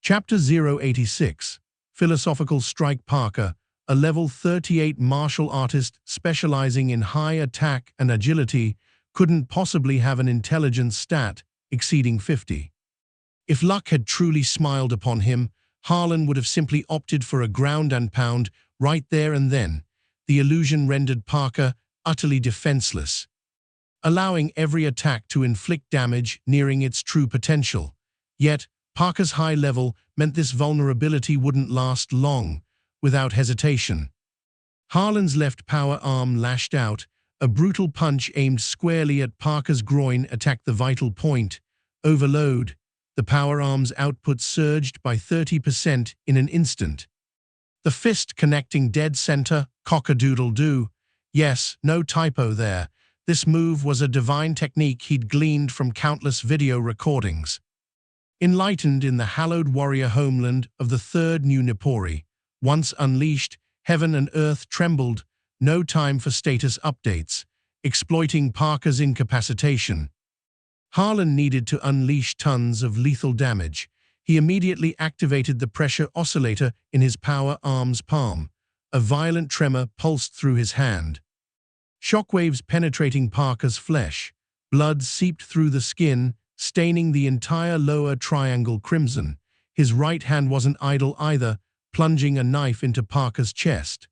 Chapter 086, Philosophical Strike. Parker, a level 38 martial artist specializing in high attack and agility, couldn't possibly have an intelligence stat exceeding 50. If luck had truly smiled upon him, Harlan would have simply opted for a ground and pound right there and then. The illusion rendered Parker utterly defenseless, allowing every attack to inflict damage nearing its true potential. Yet, Parker's high level meant this vulnerability wouldn't last long. Without hesitation, Harlan's left power arm lashed out. A brutal punch aimed squarely at Parker's groin attacked the vital point. Overload. The power arm's output surged by 30% in an instant. The fist connecting dead center. Cock-a-doodle-doo. Yes, no typo there. This move was a divine technique he'd gleaned from countless video recordings. Enlightened in the hallowed warrior homeland of the third new Nipori, once unleashed, heaven and earth trembled. No time for status updates. Exploiting Parker's incapacitation, Harlan needed to unleash tons of lethal damage. He immediately activated the pressure oscillator in his power arm's palm. A violent tremor pulsed through his hand. Shockwaves penetrating Parker's flesh. Blood seeped through the skin, staining the entire lower triangle crimson. His right hand wasn't idle either, plunging a knife into Parker's chest.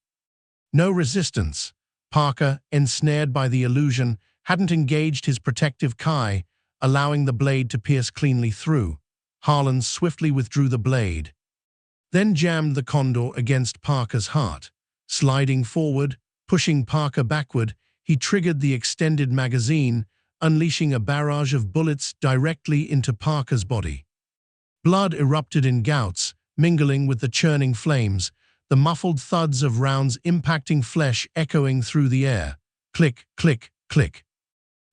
No resistance. Parker, ensnared by the illusion, hadn't engaged his protective kai, allowing the blade to pierce cleanly through. Harlan swiftly withdrew the blade, then jammed the condor against Parker's heart. Sliding forward, pushing Parker backward, he triggered the extended magazine, unleashing a barrage of bullets directly into Parker's body. Blood erupted in gouts, mingling with the churning flames, the muffled thuds of rounds impacting flesh echoing through the air. Click, click, click.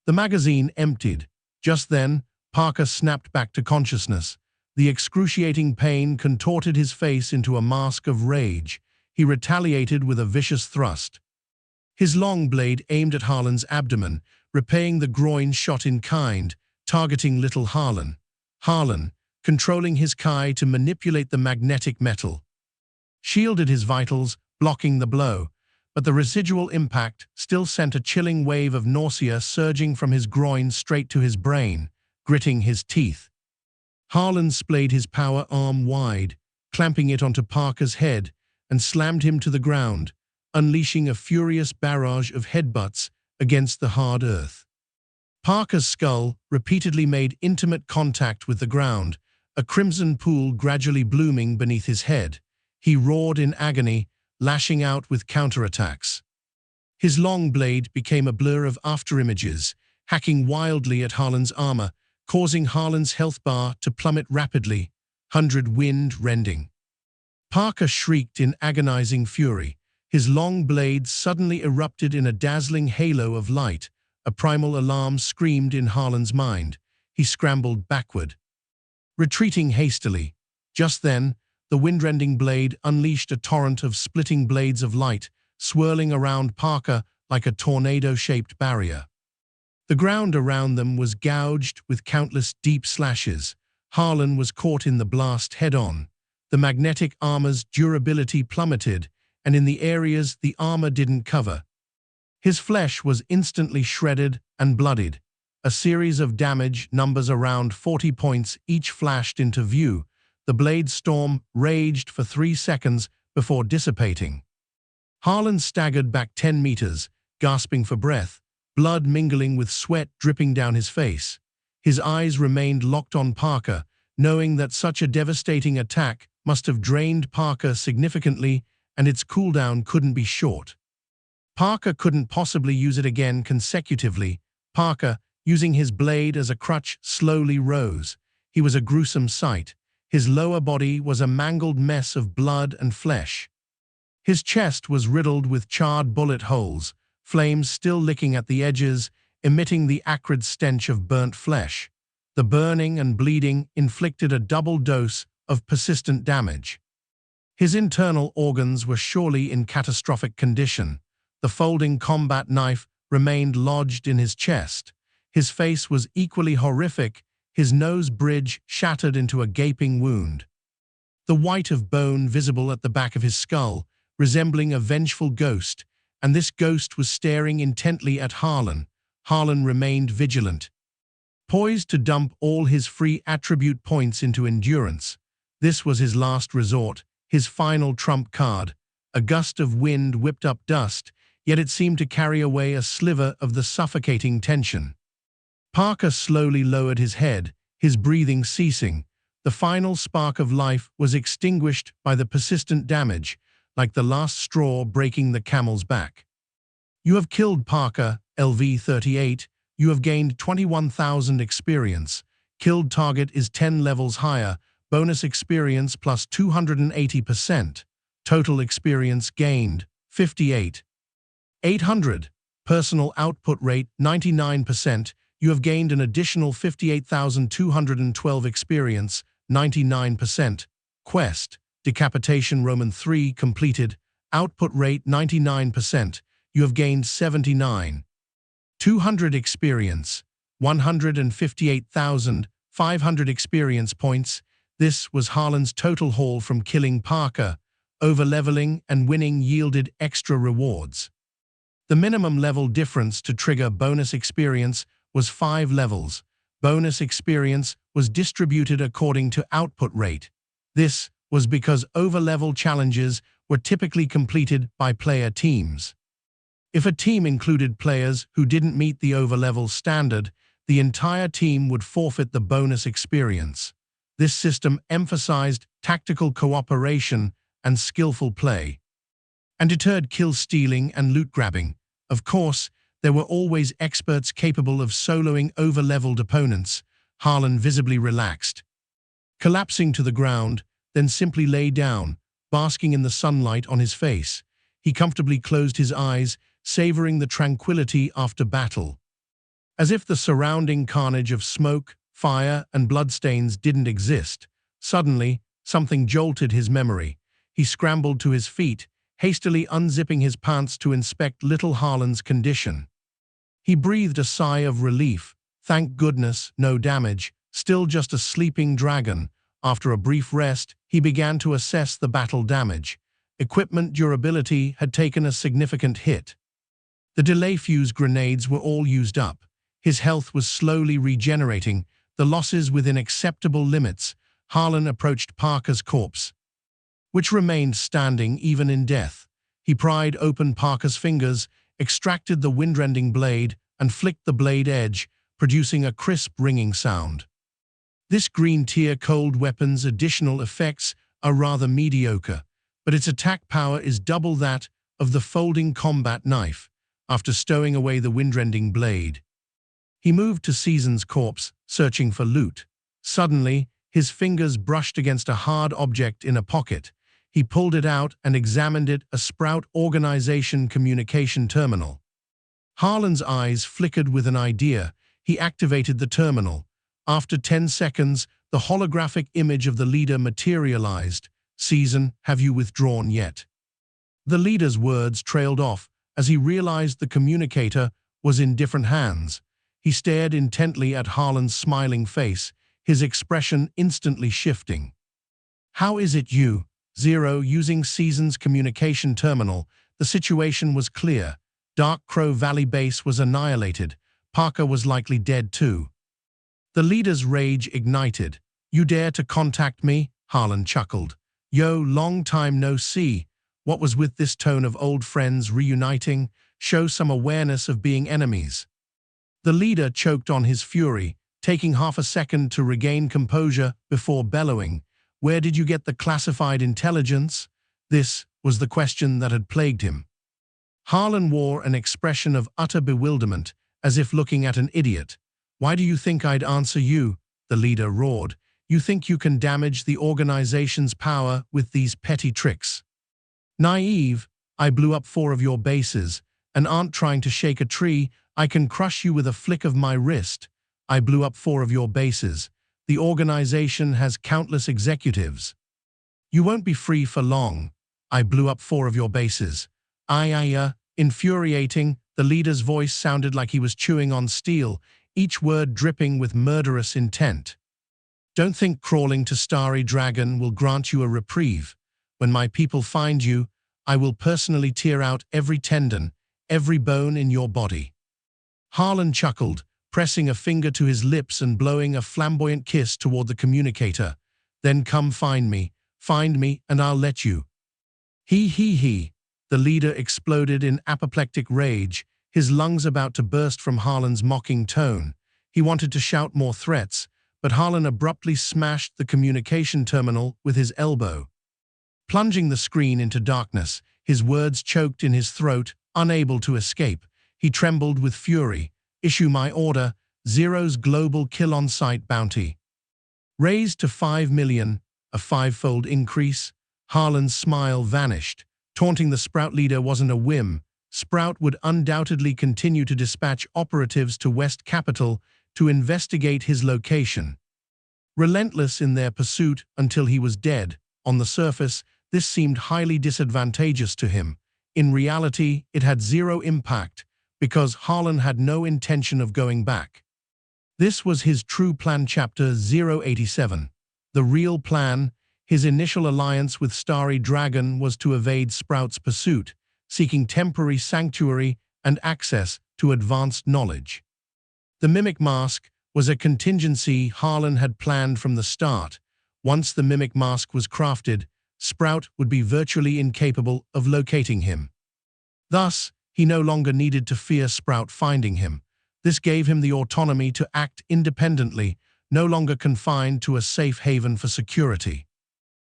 The magazine emptied. Just then, Parker snapped back to consciousness. The excruciating pain contorted his face into a mask of rage. He retaliated with a vicious thrust. His long blade aimed at Harlan's abdomen, repaying the groin shot in kind, targeting little Harlan. Harlan, controlling his kai to manipulate the magnetic metal, shielded his vitals, blocking the blow, but the residual impact still sent a chilling wave of nausea surging from his groin straight to his brain, gritting his teeth. Harlan splayed his power arm wide, clamping it onto Parker's head, and slammed him to the ground, unleashing a furious barrage of headbutts against the hard earth. Parker's skull repeatedly made intimate contact with the ground, a crimson pool gradually blooming beneath his head. He roared in agony, lashing out with counterattacks. His long blade became a blur of afterimages, hacking wildly at Harlan's armor, causing Harlan's health bar to plummet rapidly, 100 wind-rending. Parker shrieked in agonizing fury. His long blade suddenly erupted in a dazzling halo of light. A primal alarm screamed in Harlan's mind. He scrambled backward, retreating hastily. Just then, the wind-rending blade unleashed a torrent of splitting blades of light, swirling around Parker like a tornado-shaped barrier. The ground around them was gouged with countless deep slashes. Harlan was caught in the blast head-on. The magnetic armor's durability plummeted, and in the areas the armor didn't cover, his flesh was instantly shredded and bloodied. A series of damage numbers around 40 points each flashed into view. The blade storm raged for 3 seconds before dissipating. Harlan staggered back 10 meters, gasping for breath, blood mingling with sweat dripping down his face. His eyes remained locked on Parker, knowing that such a devastating attack must have drained Parker significantly, and its cooldown couldn't be short. Parker couldn't possibly use it again consecutively. Parker, using his blade as a crutch, slowly rose. He was a gruesome sight. His lower body was a mangled mess of blood and flesh. His chest was riddled with charred bullet holes, flames still licking at the edges, emitting the acrid stench of burnt flesh. The burning and bleeding inflicted a double dose of persistent damage. His internal organs were surely in catastrophic condition. The folding combat knife remained lodged in his chest. His face was equally horrific, his nose bridge shattered into a gaping wound. the white of bone visible at the back of his skull, resembling a vengeful ghost, and this ghost was staring intently at Harlan. Harlan remained vigilant, poised to dump all his free attribute points into endurance. This was his last resort, his final trump card. A gust of wind whipped up dust, yet it seemed to carry away a sliver of the suffocating tension. Parker slowly lowered his head, his breathing ceasing. The final spark of life was extinguished by the persistent damage, like the last straw breaking the camel's back. You have killed Parker, LV-38. You have gained 21,000 experience. Killed target is 10 levels higher. Bonus experience plus 280%. Total experience gained, 58. 800. Personal output rate, 99%. You have gained an additional 58,212 experience, 99%. Quest, Decapitation Roman 3 completed. Output rate, 99%. You have gained 79. 200 experience, 158,500 experience points. This was Harlan's total haul from killing Parker. Over-leveling and winning yielded extra rewards. The minimum level difference to trigger bonus experience was 5 levels. Bonus experience was distributed according to output rate. This was because over-level challenges were typically completed by player teams. If a team included players who didn't meet the over-level standard, the entire team would forfeit the bonus experience. This system emphasized tactical cooperation and skillful play, and deterred kill-stealing and loot-grabbing. Of course, there were always experts capable of soloing over-leveled opponents. Harlan visibly relaxed, collapsing to the ground, then simply lay down, basking in the sunlight on his face. He comfortably closed his eyes, savoring the tranquility after battle. As if the surrounding carnage of smoke, fire, and bloodstains didn't exist, suddenly, something jolted his memory. He scrambled to his feet, hastily unzipping his pants to inspect little Harlan's condition. He breathed a sigh of relief. Thank goodness, no damage, still just a sleeping dragon. After a brief rest, he began to assess the battle damage. Equipment durability had taken a significant hit. The delay fuse grenades were all used up. His health was slowly regenerating, the losses within acceptable limits. Harlan approached Parker's corpse, which remained standing even in death. He pried open Parker's fingers, extracted the windrending blade, and flicked the blade edge, producing a crisp ringing sound. This green-tier cold weapon's additional effects are rather mediocre, but its attack power is double that of the folding combat knife. After stowing away the windrending blade, he moved to Season's corpse, searching for loot. Suddenly, his fingers brushed against a hard object in a pocket. He pulled it out and examined it, a Sprout Organization communication terminal. Harlan's eyes flickered with an idea. He activated the terminal. After 10 seconds, the holographic image of the leader materialized. Season, have you withdrawn yet? The leader's words trailed off as he realized the communicator was in different hands. He stared intently at Harlan's smiling face, his expression instantly shifting. How is it you? Zero, using Season's communication terminal, the situation was clear. Dark Crow Valley base was annihilated. Parker was likely dead too. The leader's rage ignited. You dare to contact me? Harlan chuckled. Yo, long time no see. What was with this tone of old friends reuniting? Show some awareness of being enemies. The leader choked on his fury, taking half a second to regain composure before bellowing. Where did you get the classified intelligence? This was the question that had plagued him. Harlan wore an expression of utter bewilderment, as if looking at an idiot. Why do you think I'd answer you? The leader roared. You think you can damage the organization's power with these petty tricks? Naive, I blew up 4 of your bases, and aren't trying to shake a tree. I can crush you with a flick of my wrist. I blew up 4 of your bases. The organization has countless executives. You won't be free for long. I blew up 4 of your bases. Infuriating, the leader's voice sounded like he was chewing on steel, each word dripping with murderous intent. Don't think crawling to Starry Dragon will grant you a reprieve. When my people find you, I will personally tear out every tendon, every bone in your body." Harlan chuckled, pressing a finger to his lips and blowing a flamboyant kiss toward the communicator. "Then come find me, and I'll let you." He. The leader exploded in apoplectic rage, his lungs about to burst from Harlan's mocking tone. He wanted to shout more threats, but Harlan abruptly smashed the communication terminal with his elbow. Plunging the screen into darkness, his words choked in his throat, unable to escape. He trembled with fury. "Issue my order, Zero's global kill-on-sight bounty. Raised to 5 million, a 5-fold increase." Harlan's smile vanished. Taunting the Sprout leader wasn't a whim. Sprout would undoubtedly continue to dispatch operatives to West Capitol to investigate his location. Relentless in their pursuit until he was dead. On the surface, this seemed highly disadvantageous to him. In reality, it had zero impact, because Harlan had no intention of going back. This was his true plan. Chapter 087. The real plan. His initial alliance with Starry Dragon was to evade Sprout's pursuit, seeking temporary sanctuary and access to advanced knowledge. The Mimic Mask was a contingency Harlan had planned from the start. Once the Mimic Mask was crafted, Sprout would be virtually incapable of locating him. Thus, he no longer needed to fear Sprout finding him. This gave him the autonomy to act independently, no longer confined to a safe haven for security.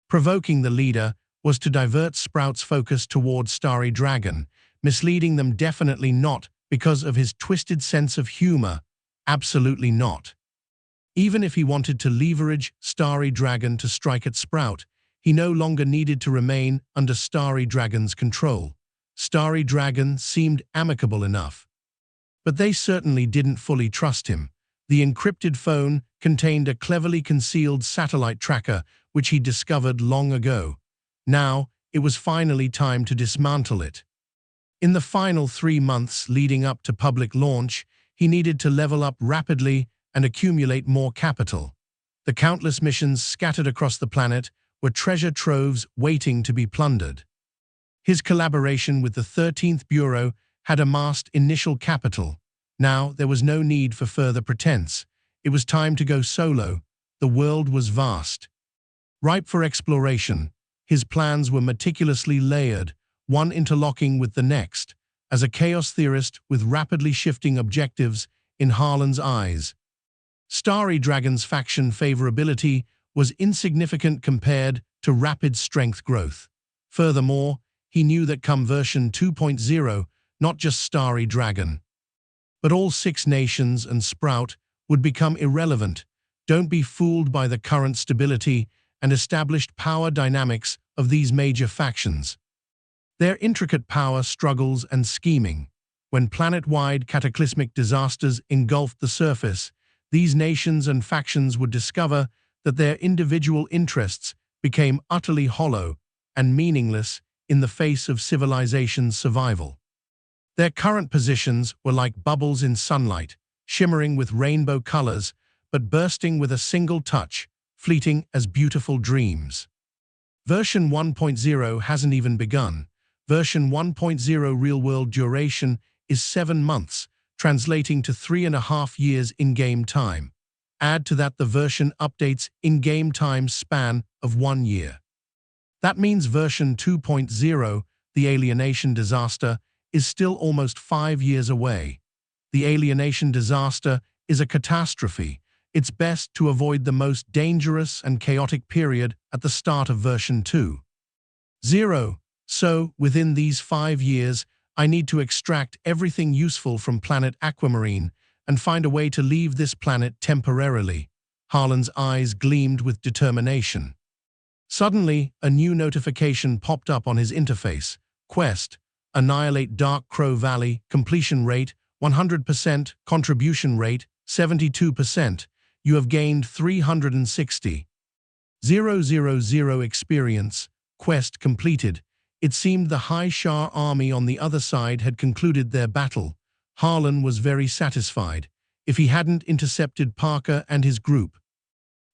Provoking the leader was to divert Sprout's focus toward Starry Dragon, misleading them. Definitely not because of his twisted sense of humor. Absolutely not. Even if he wanted to leverage Starry Dragon to strike at Sprout, he no longer needed to remain under Starry Dragon's control. Starry Dragon seemed amicable enough. But they certainly didn't fully trust him. The encrypted phone contained a cleverly concealed satellite tracker which he discovered long ago. Now, it was finally time to dismantle it. In the final 3 months leading up to public launch, he needed to level up rapidly and accumulate more capital. The countless missions scattered across the planet were treasure troves waiting to be plundered. His collaboration with the 13th Bureau had amassed initial capital. Now there was no need for further pretense. It was time to go solo. The world was vast, ripe for exploration. His plans were meticulously layered, one interlocking with the next, as a chaos theorist with rapidly shifting objectives in Harlan's eyes. Starry Dragon's faction favorability was insignificant compared to rapid strength growth. Furthermore, he knew that come version 2.0, not just Starry Dragon, but all 6 nations and Sprout would become irrelevant. Don't be fooled by the current stability and established power dynamics of these major factions. Their intricate power struggles and scheming. When planet-wide cataclysmic disasters engulfed the surface, these nations and factions would discover that their individual interests became utterly hollow and meaningless in the face of civilization's survival. Their current positions were like bubbles in sunlight, shimmering with rainbow colors, but bursting with a single touch, fleeting as beautiful dreams. Version 1.0 hasn't even begun. Version 1.0 real-world duration is 7 months, translating to 3.5 years in-game time. Add to that the version updates in-game time span of 1 year. That means version 2.0, the alienation disaster, is still almost 5 years away. The alienation disaster is a catastrophe. It's best to avoid the most dangerous and chaotic period at the start of version 2.0. So, within these 5 years, I need to extract everything useful from planet Aquamarine and find a way to leave this planet temporarily. Harlan's eyes gleamed with determination. Suddenly, a new notification popped up on his interface. Quest: Annihilate Dark Crow Valley, completion rate 100%, contribution rate 72%. You have gained 360,000 experience. Quest completed. It seemed the High Shah army on the other side had concluded their battle. Harlan was very satisfied. If he hadn't intercepted Parker and his group,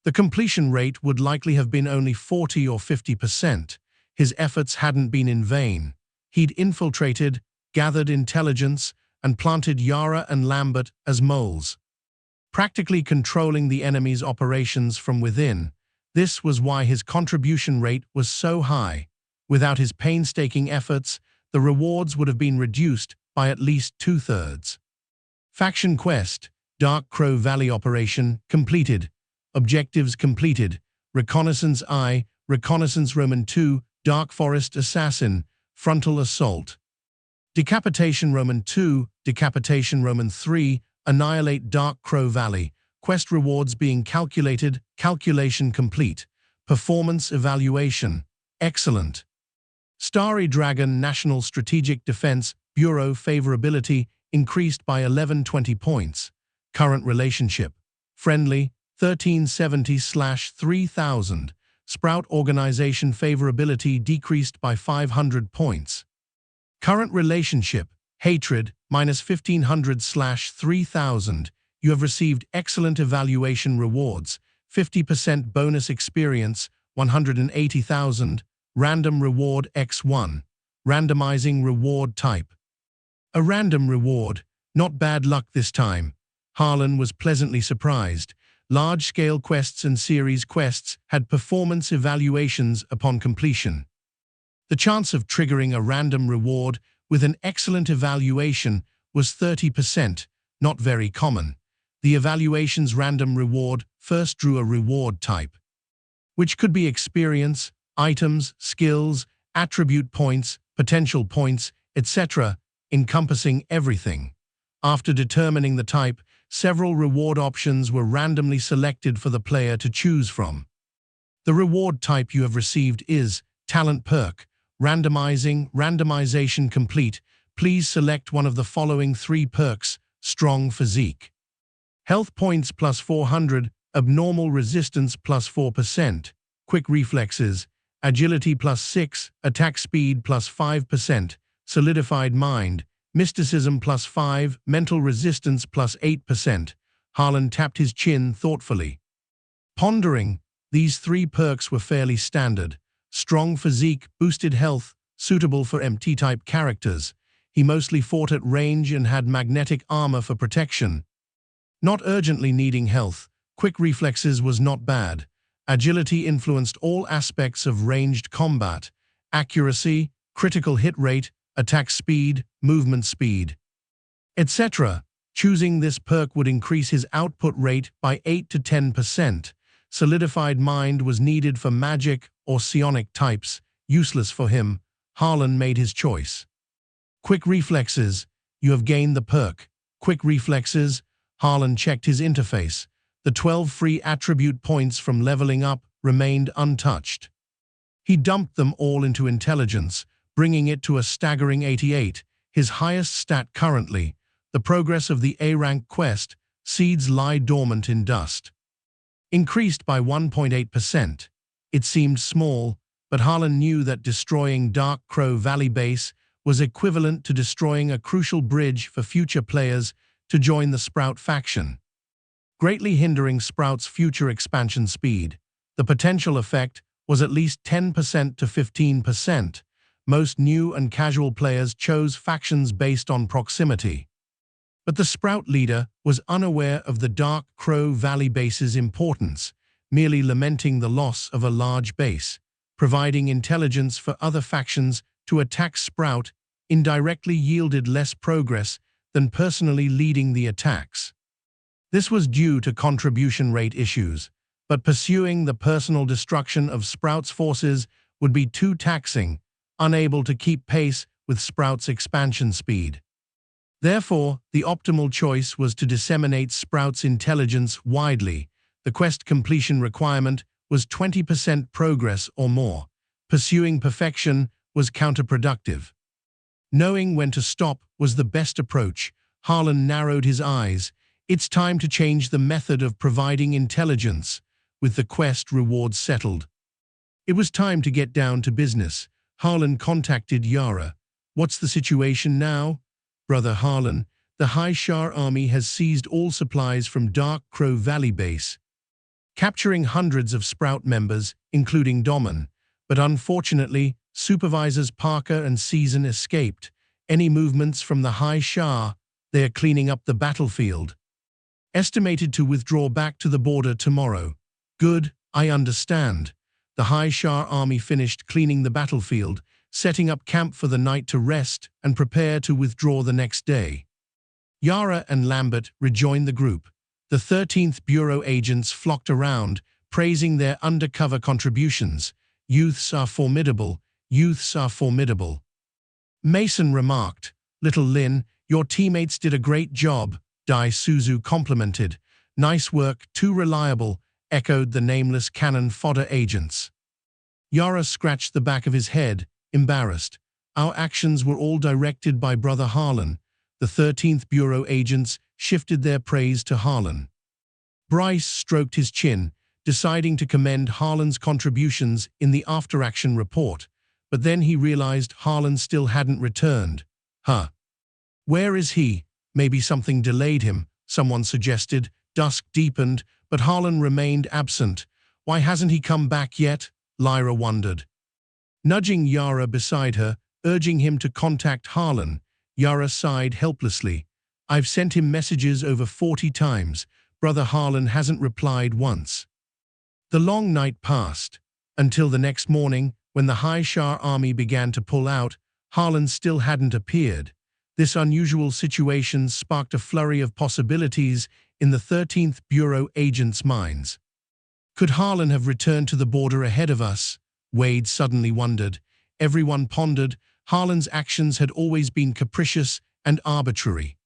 The completion rate would likely have been only 40 or 50%. His efforts hadn't been in vain. He'd infiltrated, gathered intelligence, and planted Yara and Lambert as moles, practically controlling the enemy's operations from within. This was why his contribution rate was so high. Without his painstaking efforts, the rewards would have been reduced by at least 2/3. Faction Quest, Dark Crow Valley Operation, completed. Objectives completed. Reconnaissance I, Reconnaissance Roman II, Dark Forest Assassin, Frontal Assault. Decapitation Roman II, Decapitation Roman III, Annihilate Dark Crow Valley. Quest rewards being calculated, calculation complete. Performance evaluation, excellent. Starry Dragon National Strategic Defense Bureau favorability increased by 1120 points. Current relationship, friendly, 1370/3000. Sprout Organization favorability decreased by 500 points. Current relationship, hatred, -1500/3000. You have received excellent evaluation rewards, 50% bonus experience, 180,000. Random reward X1. Randomizing reward type. A random reward, not bad luck this time. Harlan was pleasantly surprised. Large-scale quests and series quests had performance evaluations upon completion. The chance of triggering a random reward with an excellent evaluation was 30%, not very common. The evaluation's random reward first drew a reward type, which could be experience, items, skills, attribute points, potential points, etc., encompassing everything. After determining the type, several reward options were randomly selected for the player to choose from. The reward type you have received is Talent Perk. Randomization complete. Please select one of the following 3 perks. Strong Physique. Health points +400, Abnormal Resistance +4%, Quick Reflexes, Agility +6, Attack Speed +5%, Solidified Mind, Mysticism +5, Mental Resistance +8%. Harlan tapped his chin thoughtfully. Pondering, these 3 perks were fairly standard. Strong Physique, boosted health, suitable for MT-type characters. He mostly fought at range and had magnetic armor for protection. Not urgently needing health, Quick Reflexes was not bad. Agility influenced all aspects of ranged combat. Accuracy, critical hit rate, attack speed, movement speed, etc. Choosing this perk would increase his output rate by 8 to 10%. Solidified Mind was needed for magic or psionic types, useless for him. Harlan made his choice. Quick Reflexes, you have gained the perk. Quick Reflexes, Harlan checked his interface. The 12 free attribute points from leveling up remained untouched. He dumped them all into intelligence, bringing it to a staggering 88, his highest stat currently. The progress of the A-rank quest, Seeds Lie Dormant in Dust, increased by 1.8%. It seemed small, but Harlan knew that destroying Dark Crow Valley Base was equivalent to destroying a crucial bridge for future players to join the Sprout faction, greatly hindering Sprout's future expansion speed. The potential effect was at least 10% to 15%. Most new and casual players chose factions based on proximity. But the Sprout leader was unaware of the Dark Crow Valley base's importance, merely lamenting the loss of a large base. Providing intelligence for other factions to attack Sprout indirectly yielded less progress than personally leading the attacks. This was due to contribution rate issues, but pursuing the personal destruction of Sprout's forces would be too taxing, unable to keep pace with Sprout's expansion speed. Therefore, the optimal choice was to disseminate Sprout's intelligence widely. The quest completion requirement was 20% progress or more. Pursuing perfection was counterproductive. Knowing when to stop was the best approach. Harlan narrowed his eyes. It's time to change the method of providing intelligence. With the quest rewards settled, it was time to get down to business. Harlan contacted Yara. What's the situation now? Brother Harlan, the High Shar army has seized all supplies from Dark Crow Valley Base. capturing hundreds of Sprout members, including Domin. But unfortunately, Supervisors Parker and Season escaped. Any movements from the High Shah, they are cleaning up the battlefield. Estimated to withdraw back to the border tomorrow. Good, I understand. The High Shah army finished cleaning the battlefield, setting up camp for the night to rest and prepare to withdraw the next day. Yara and Lambert rejoined the group. The 13th Bureau agents flocked around, praising their undercover contributions. Youths are formidable, youths are formidable. Mason remarked, "Little Lin, your teammates did a great job," Dai Suzu complimented. "Nice work, too reliable," echoed the nameless cannon fodder agents. Yara scratched the back of his head, embarrassed. "Our actions were all directed by Brother Harlan." The 13th Bureau agents shifted their praise to Harlan. Bryce stroked his chin, deciding to commend Harlan's contributions in the after-action report, but then he realized Harlan still hadn't returned. Where is he? Maybe something delayed him, someone suggested. Dusk deepened, but Harlan remained absent. Why hasn't he come back yet? Lyra wondered. Nudging Yara beside her, urging him to contact Harlan, Yara sighed helplessly. "I've sent him messages over 40 times. Brother Harlan hasn't replied once." The long night passed. Until the next morning, when the High Shah army began to pull out, Harlan still hadn't appeared. This unusual situation sparked a flurry of possibilities in the 13th Bureau agents' minds. Could Harlan have returned to the border ahead of us? Wade suddenly wondered. Everyone pondered. Harlan's actions had always been capricious and arbitrary.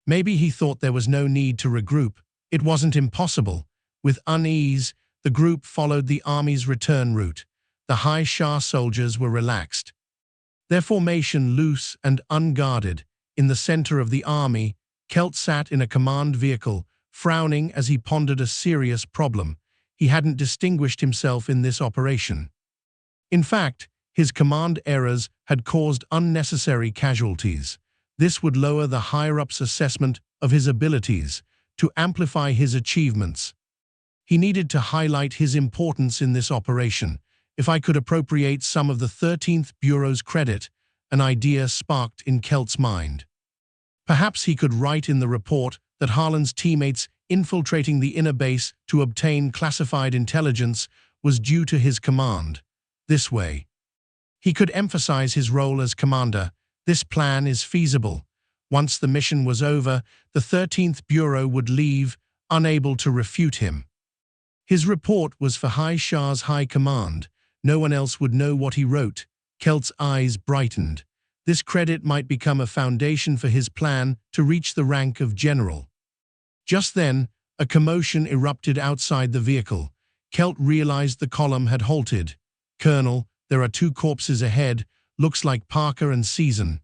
Maybe he thought there was no need to regroup. It wasn't impossible. With unease, the group followed the army's return route. The High Shah soldiers were relaxed, their formation loose and unguarded. In the center of the army, Kelt sat in a command vehicle, frowning as he pondered a serious problem. He hadn't distinguished himself in this operation. In fact, his command errors had caused unnecessary casualties. This would lower the higher-ups' assessment of his abilities, to amplify his achievements. He needed to highlight his importance in this operation. If I could appropriate some of the 13th Bureau's credit, an idea sparked in Kelt's mind. Perhaps he could write in the report that Harlan's teammates infiltrating the inner base to obtain classified intelligence was due to his command. This way, he could emphasize his role as commander. This plan is feasible. Once the mission was over, the 13th Bureau would leave, unable to refute him. His report was for High Shah's high command. No one else would know what he wrote. Kelt's eyes brightened. This credit might become a foundation for his plan to reach the rank of general. Just then, a commotion erupted outside the vehicle. Kelt realized the column had halted. "Colonel, there are 2 corpses ahead. Looks like Parker and Season."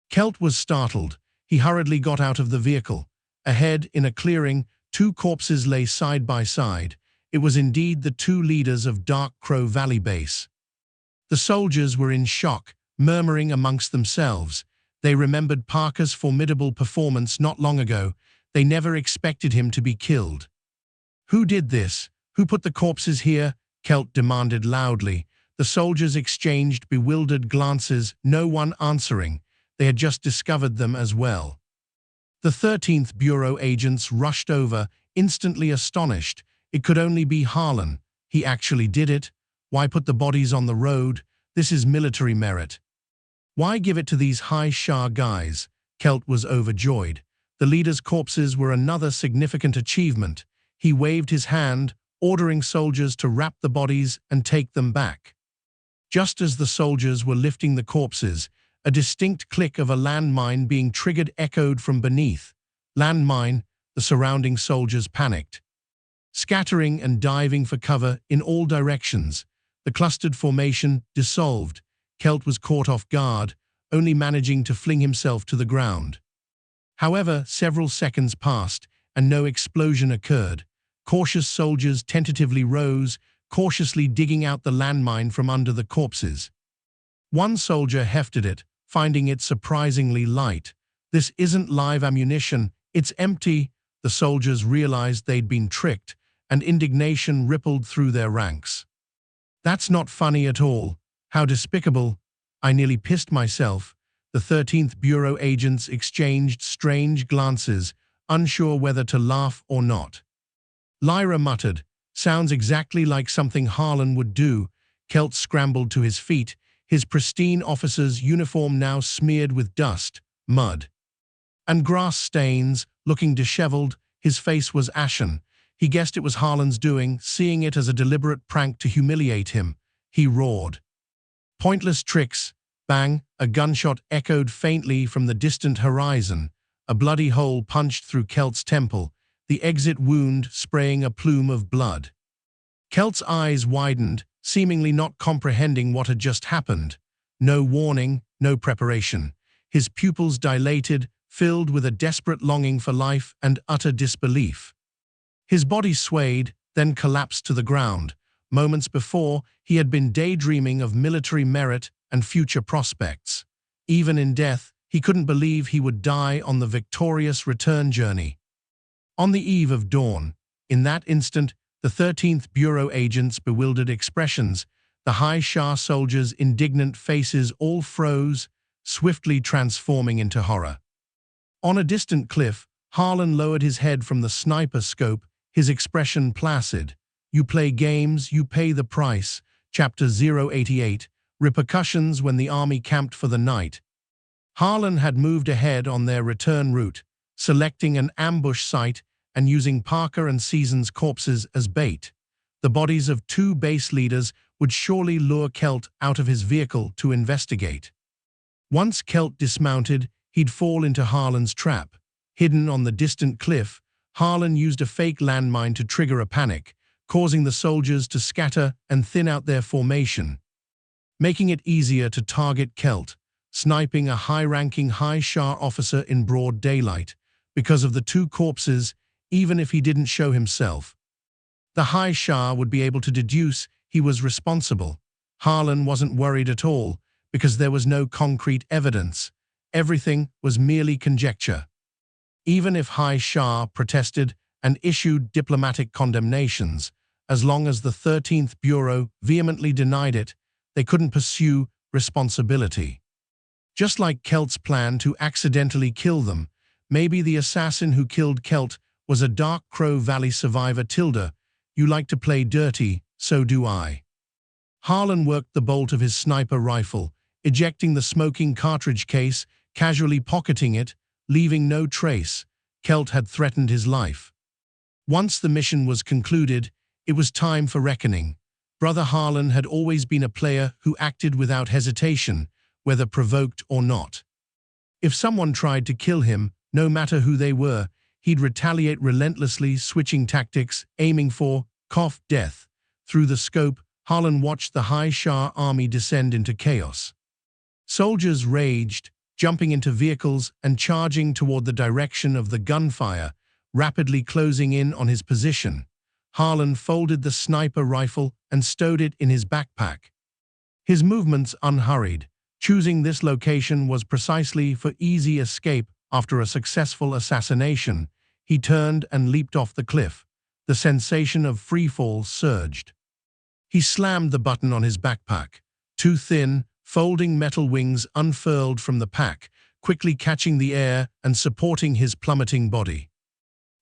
Kelt was startled. He hurriedly got out of the vehicle. Ahead, in a clearing, 2 corpses lay side by side. It was indeed the 2 leaders of Dark Crow Valley Base. The soldiers were in shock, murmuring amongst themselves. They remembered Parker's formidable performance not long ago. They never expected him to be killed. "Who did this? Who put the corpses here?" Kelt demanded loudly. The soldiers exchanged bewildered glances, no one answering. They had just discovered them as well. The 13th Bureau agents rushed over, instantly astonished. It could only be Harlan. He actually did it. Why put the bodies on the road? This is military merit. Why give it to these High Shah guys? Kelt was overjoyed. The leaders' corpses were another significant achievement. He waved his hand, ordering soldiers to wrap the bodies and take them back. Just as the soldiers were lifting the corpses, a distinct click of a landmine being triggered echoed from beneath. Landmine, the surrounding soldiers panicked. Scattering and diving for cover in all directions, the clustered formation dissolved. Kelt was caught off guard, only managing to fling himself to the ground. However, several seconds passed, and no explosion occurred. Cautious soldiers tentatively rose, cautiously digging out the landmine from under the corpses. One soldier hefted it, finding it surprisingly light. "This isn't live ammunition, it's empty." The soldiers realized they'd been tricked. and indignation rippled through their ranks. "That's not funny at all. How despicable. I nearly pissed myself." The 13th Bureau agents exchanged strange glances, unsure whether to laugh or not. Lyra muttered, "Sounds exactly like something Harlan would do." Kelt scrambled to his feet, his pristine officer's uniform now smeared with dust, mud, and grass stains. Looking disheveled, his face was ashen. He guessed it was Harlan's doing, seeing it as a deliberate prank to humiliate him. He roared. "Pointless tricks!" Bang! A gunshot echoed faintly from the distant horizon. A bloody hole punched through Kelt's temple, the exit wound spraying a plume of blood. Kelt's eyes widened, seemingly not comprehending what had just happened. No warning, no preparation. His pupils dilated, filled with a desperate longing for life and utter disbelief. His body swayed, then collapsed to the ground. Moments before, he had been daydreaming of military merit and future prospects. Even in death, he couldn't believe he would die on the victorious return journey. On the eve of dawn, in that instant, the 13th Bureau agents' bewildered expressions, the High Shah soldiers' indignant faces all froze, swiftly transforming into horror. On a distant cliff, Harlan lowered his head from the sniper scope, his expression placid. "You play games, you pay the price." Chapter 088, Repercussions when the army camped for the night. Harlan had moved ahead on their return route, selecting an ambush site and using Parker and Season's corpses as bait. The bodies of two base leaders would surely lure Kelt out of his vehicle to investigate. Once Kelt dismounted, he'd fall into Harlan's trap. Hidden on the distant cliff, Harlan used a fake landmine to trigger a panic, causing the soldiers to scatter and thin out their formation, making it easier to target Kelt, sniping a high-ranking High Shah officer in broad daylight. Because of the two corpses, even if he didn't show himself, the High Shah would be able to deduce he was responsible. Harlan wasn't worried at all, because there was no concrete evidence. Everything was merely conjecture. Even if High Shah protested and issued diplomatic condemnations, as long as the 13th Bureau vehemently denied it, they couldn't pursue responsibility. Just like Kelt's plan to accidentally kill them, maybe the assassin who killed Kelt was a Dark Crow Valley survivor. Tilda, you like to play dirty, so do I. Harlan worked the bolt of his sniper rifle, ejecting the smoking cartridge case, casually pocketing it, leaving no trace. Kelt had threatened his life. Once the mission was concluded, it was time for reckoning. Brother Harlan had always been a player who acted without hesitation, whether provoked or not. If someone tried to kill him, no matter who they were, he'd retaliate relentlessly, switching tactics, aiming for death. Through the scope, Harlan watched the High Shah army descend into chaos. Soldiers raged, jumping into vehicles and charging toward the direction of the gunfire, rapidly closing in on his position. Harlan folded the sniper rifle and stowed it in his backpack. His movements unhurried. Choosing this location was precisely for easy escape after a successful assassination. He turned and leaped off the cliff. The sensation of freefall surged. He slammed the button on his backpack. Two thin, folding metal wings unfurled from the pack, quickly catching the air and supporting his plummeting body.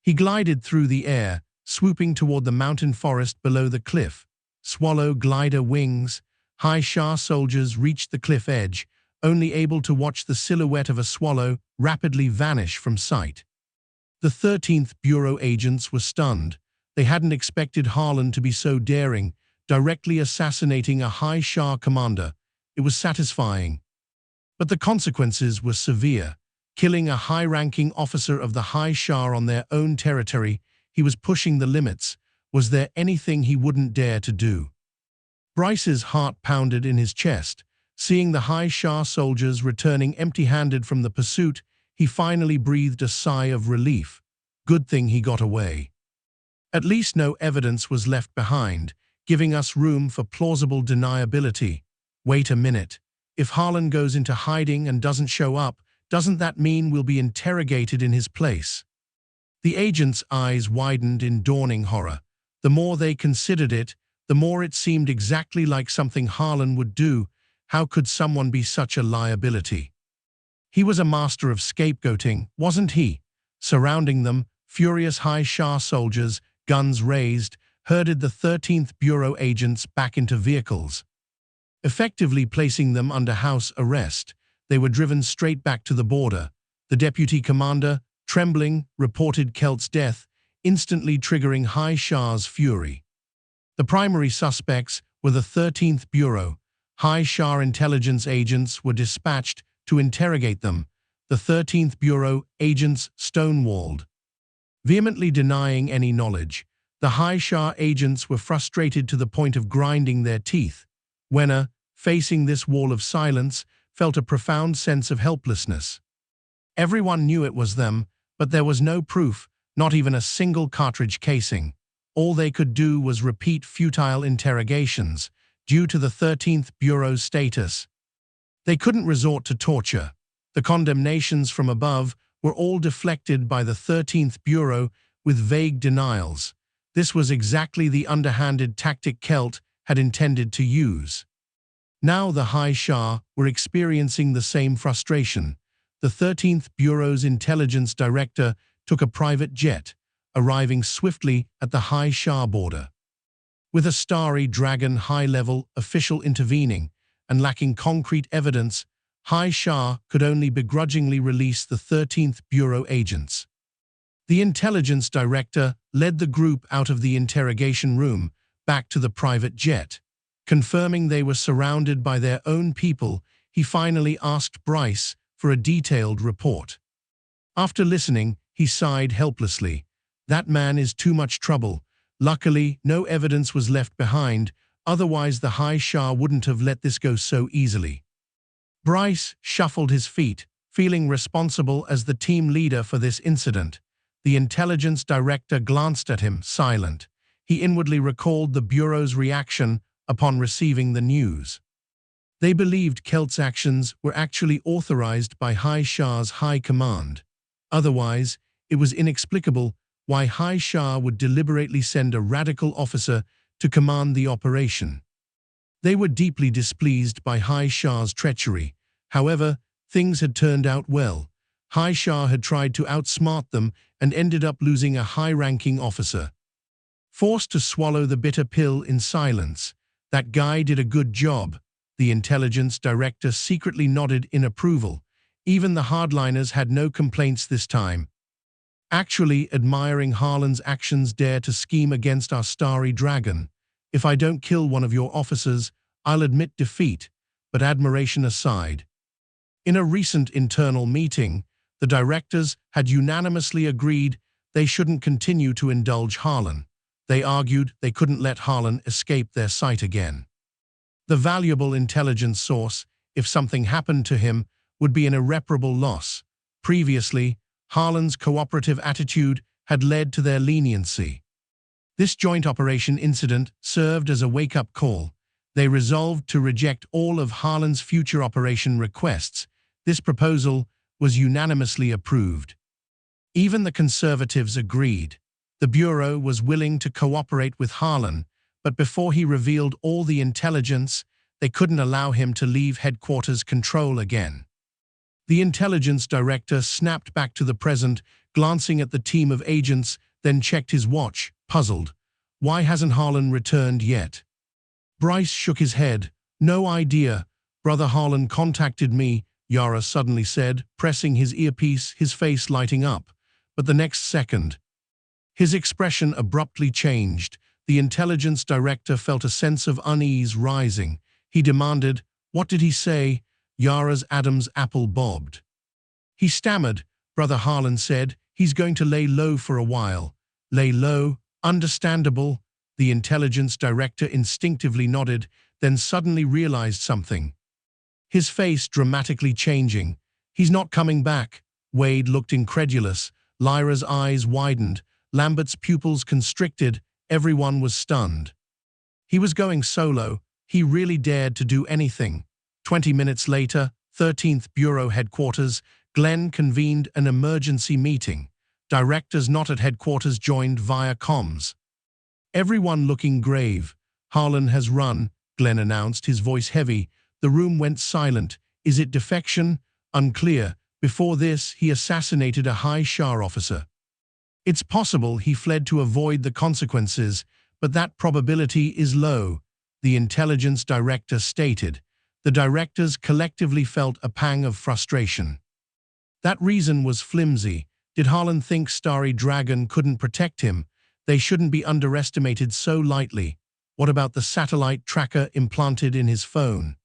He glided through the air, swooping toward the mountain forest below the cliff. Swallow glider wings. High Shah soldiers reached the cliff edge, only able to watch the silhouette of a swallow rapidly vanish from sight. The 13th Bureau agents were stunned. They hadn't expected Harlan to be so daring, directly assassinating a High Shah commander. It was satisfying. But the consequences were severe. Killing a high-ranking officer of the High Shah on their own territory, he was pushing the limits. Was there anything he wouldn't dare to do? Bryce's heart pounded in his chest. Seeing the High Shah soldiers returning empty-handed from the pursuit, he finally breathed a sigh of relief. Good thing he got away. At least no evidence was left behind, giving us room for plausible deniability. Wait a minute. If Harlan goes into hiding and doesn't show up, doesn't that mean we'll be interrogated in his place? The agent's eyes widened in dawning horror. The more they considered it, the more it seemed exactly like something Harlan would do. How could someone be such a liability? He was a master of scapegoating, wasn't he? Surrounding them, furious High Shah soldiers, guns raised, herded the 13th Bureau agents back into vehicles. Effectively placing them under house arrest, they were driven straight back to the border. The deputy commander, trembling, reported Kelt's death, instantly triggering High Shah's fury. The primary suspects were the 13th Bureau. High Shah intelligence agents were dispatched to interrogate them. The 13th Bureau agents stonewalled, vehemently denying any knowledge. The High Shah agents were frustrated to the point of grinding their teeth. Wenner, facing this wall of silence, felt a profound sense of helplessness. Everyone knew it was them, but there was no proof, not even a single cartridge casing. All they could do was repeat futile interrogations, due to the 13th Bureau's status. They couldn't resort to torture. The condemnations from above were all deflected by the 13th Bureau with vague denials. This was exactly the underhanded tactic Kelt had intended to use. Now the High Shah were experiencing the same frustration. The 13th Bureau's intelligence director took a private jet, arriving swiftly at the High Shah border. With a starry dragon high-level official intervening and lacking concrete evidence, High Shah could only begrudgingly release the 13th Bureau agents. The intelligence director led the group out of the interrogation room back to the private jet. Confirming they were surrounded by their own people, he finally asked Bryce for a detailed report. After listening, he sighed helplessly. That man is too much trouble. Luckily, no evidence was left behind, otherwise the High Shah wouldn't have let this go so easily. Bryce shuffled his feet, feeling responsible as the team leader for this incident. The intelligence director glanced at him, silent. He inwardly recalled the Bureau's reaction upon receiving the news. They believed Kelt's actions were actually authorized by High Shah's high command. Otherwise, it was inexplicable why High Shah would deliberately send a radical officer to command the operation. They were deeply displeased by High Shah's treachery. However, things had turned out well. High Shah had tried to outsmart them and ended up losing a high-ranking officer. Forced to swallow the bitter pill in silence, that guy did a good job. The intelligence director secretly nodded in approval. Even the hardliners had no complaints this time. Actually admiring Harlan's actions, dare to scheme against our starry dragon. If I don't kill one of your officers, I'll admit defeat, but admiration aside. In a recent internal meeting, the directors had unanimously agreed they shouldn't continue to indulge Harlan. They argued they couldn't let Harlan escape their sight again. The valuable intelligence source, if something happened to him, would be an irreparable loss. Previously, Harlan's cooperative attitude had led to their leniency. This joint operation incident served as a wake-up call. They resolved to reject all of Harlan's future operation requests. This proposal was unanimously approved. Even the conservatives agreed. The Bureau was willing to cooperate with Harlan, but before he revealed all the intelligence, they couldn't allow him to leave headquarters control again. The intelligence director snapped back to the present, glancing at the team of agents, then checked his watch, puzzled. Why hasn't Harlan returned yet? Bryce shook his head. No idea. Brother Harlan contacted me, Yara suddenly said, pressing his earpiece, his face lighting up. But the next second, his expression abruptly changed. The intelligence director felt a sense of unease rising. He demanded, "What did he say?" Yara's Adam's apple bobbed. He stammered. Brother Harlan said, "He's going to lay low for a while." Lay low? Understandable. The intelligence director instinctively nodded, then suddenly realized something. His face dramatically changing. "He's not coming back." Wade looked incredulous. Lyra's eyes widened. Lambert's pupils constricted. Everyone was stunned. He was going solo. He really dared to do anything. 20 minutes later, 13th Bureau headquarters, Glenn convened an emergency meeting. Directors not at headquarters joined via comms. everyone looking grave. Harlan has run, Glenn announced, his voice heavy. The room went silent. Is it defection? Unclear. Before this, he assassinated a high Shah officer. It's possible he fled to avoid the consequences, but that probability is low, the intelligence director stated. The directors collectively felt a pang of frustration. That reason was flimsy. Did Harlan think Starry Dragon couldn't protect him? They shouldn't be underestimated so lightly. What about the satellite tracker implanted in his phone?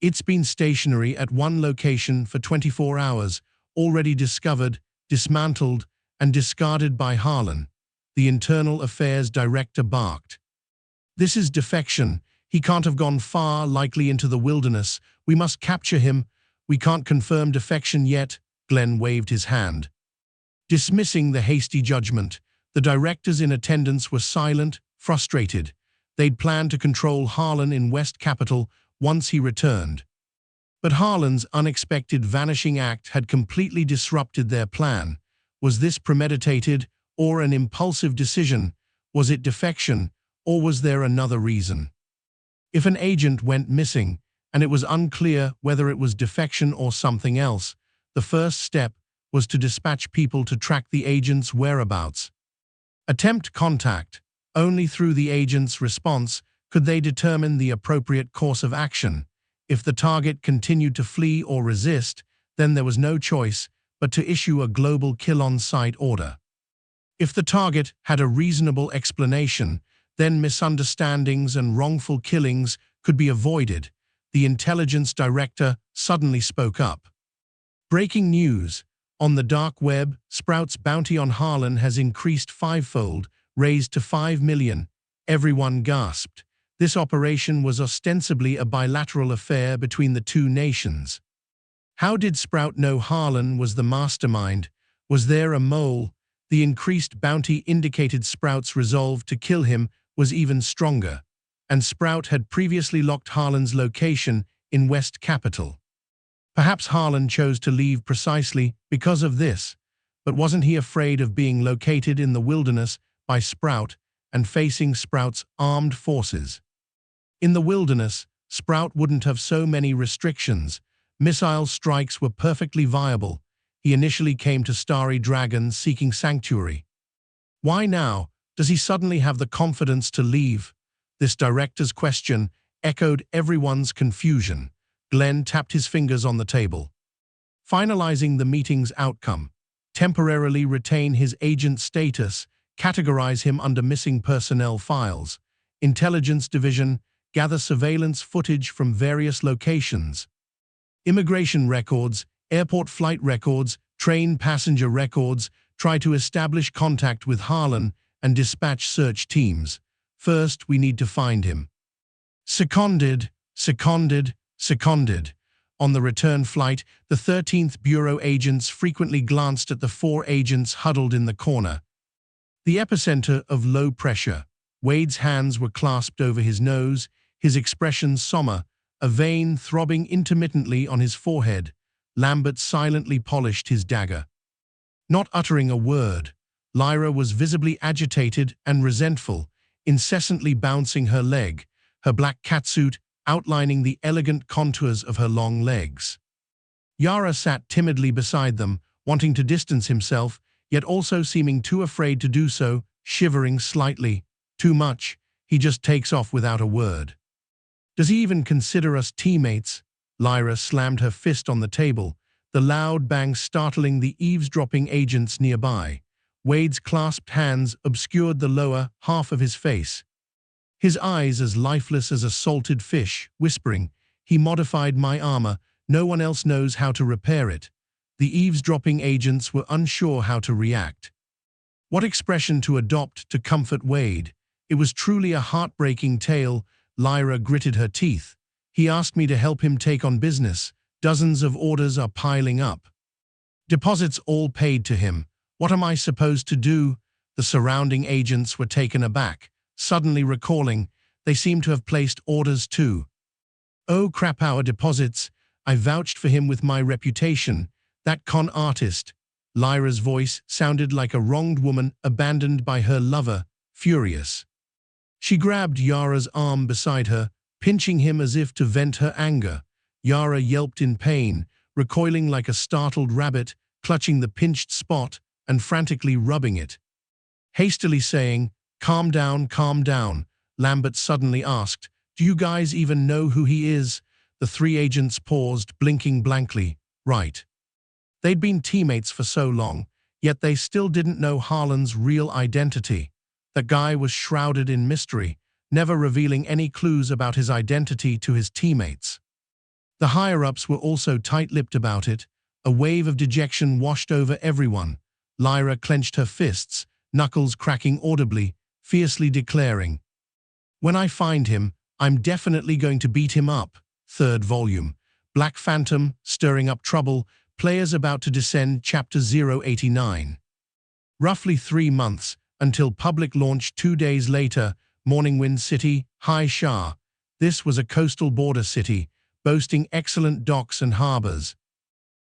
It's been stationary at one location for 24 hours, already discovered, dismantled, and discarded by Harlan. The Internal Affairs Director barked. This is defection. He can't have gone far, likely into the wilderness. We must capture him. We can't confirm defection yet. Glenn waved his hand, dismissing the hasty judgment. The directors in attendance were silent, frustrated. They'd planned to control Harlan in West Capitol once he returned. But Harlan's unexpected vanishing act had completely disrupted their plan. Was this premeditated or an impulsive decision? Was it defection, or was there another reason? If an agent went missing, and it was unclear whether it was defection or something else, the first step was to dispatch people to track the agent's whereabouts. Attempt contact. Only through the agent's response could they determine the appropriate course of action. If the target continued to flee or resist, then there was no choice but to issue a global kill-on-sight order. If the target had a reasonable explanation, then misunderstandings and wrongful killings could be avoided. The intelligence director suddenly spoke up. Breaking news. On the dark web, Sprout's bounty on Harlan has increased fivefold, raised to 5 million. Everyone gasped. This operation was ostensibly a bilateral affair between the two nations. How did Sprout know Harlan was the mastermind? Was there a mole? The increased bounty indicated Sprout's resolve to kill him was even stronger, and Sprout had previously locked Harlan's location in West Capitol. Perhaps Harlan chose to leave precisely because of this, but wasn't he afraid of being located in the wilderness by Sprout and facing Sprout's armed forces? In the wilderness, Sprout wouldn't have so many restrictions. Missile strikes were perfectly viable. He initially came to Starry Dragon seeking sanctuary. Why now does he suddenly have the confidence to leave? This director's question echoed everyone's confusion. Glenn tapped his fingers on the table. Finalizing the meeting's outcome. Temporarily retain his agent status. Categorize him under missing personnel files. Intelligence Division. Gather surveillance footage from various locations. Immigration records, airport flight records, train passenger records. Try to establish contact with Harlan and dispatch search teams. First, we need to find him. Seconded. On the return flight, the 13th Bureau agents frequently glanced at the 4 agents huddled in the corner. The epicenter of low pressure. Wade's hands were clasped over his nose, his expression somber, a vein throbbing intermittently on his forehead. Lambert silently polished his dagger. Not uttering a word, Lyra was visibly agitated and resentful, incessantly bouncing her leg, her black catsuit outlining the elegant contours of her long legs. Yara sat timidly beside them, wanting to distance himself, yet also seeming too afraid to do so, shivering slightly. Too much, he just takes off without a word. Does he even consider us teammates? Lyra slammed her fist on the table, the loud bang startling the eavesdropping agents nearby. Wade's clasped hands obscured the lower half of his face, his eyes as lifeless as a salted fish, whispering, "He modified my armor. No one else knows how to repair it." The eavesdropping agents were unsure how to react. What expression to adopt to comfort Wade? It was truly a heartbreaking tale. Lyra gritted her teeth. He asked me to help him take on business. Dozens of orders are piling up. Deposits all paid to him. What am I supposed to do? The surrounding agents were taken aback, suddenly recalling they seemed to have placed orders too. Oh crap, our deposits. I vouched for him with my reputation. That con artist. Lyra's voice sounded like a wronged woman abandoned by her lover, furious. She grabbed Yara's arm beside her, pinching him as if to vent her anger. Yara yelped in pain, recoiling like a startled rabbit, clutching the pinched spot and frantically rubbing it. Hastily saying, calm down, Lambert suddenly asked, do you guys even know who he is? The three agents paused, blinking blankly. Right. They'd been teammates for so long, yet they still didn't know Harlan's real identity. The guy was shrouded in mystery, never revealing any clues about his identity to his teammates. The higher-ups were also tight-lipped about it. A wave of dejection washed over everyone. Lyra clenched her fists, knuckles cracking audibly, fiercely declaring, when I find him, I'm definitely going to beat him up. Third volume. Black Phantom, Stirring Up Trouble, Players About to Descend, Chapter 089. Roughly 3 months, until public launch 2 days later, Morningwind City, High Shah. This was a coastal border city, boasting excellent docks and harbors.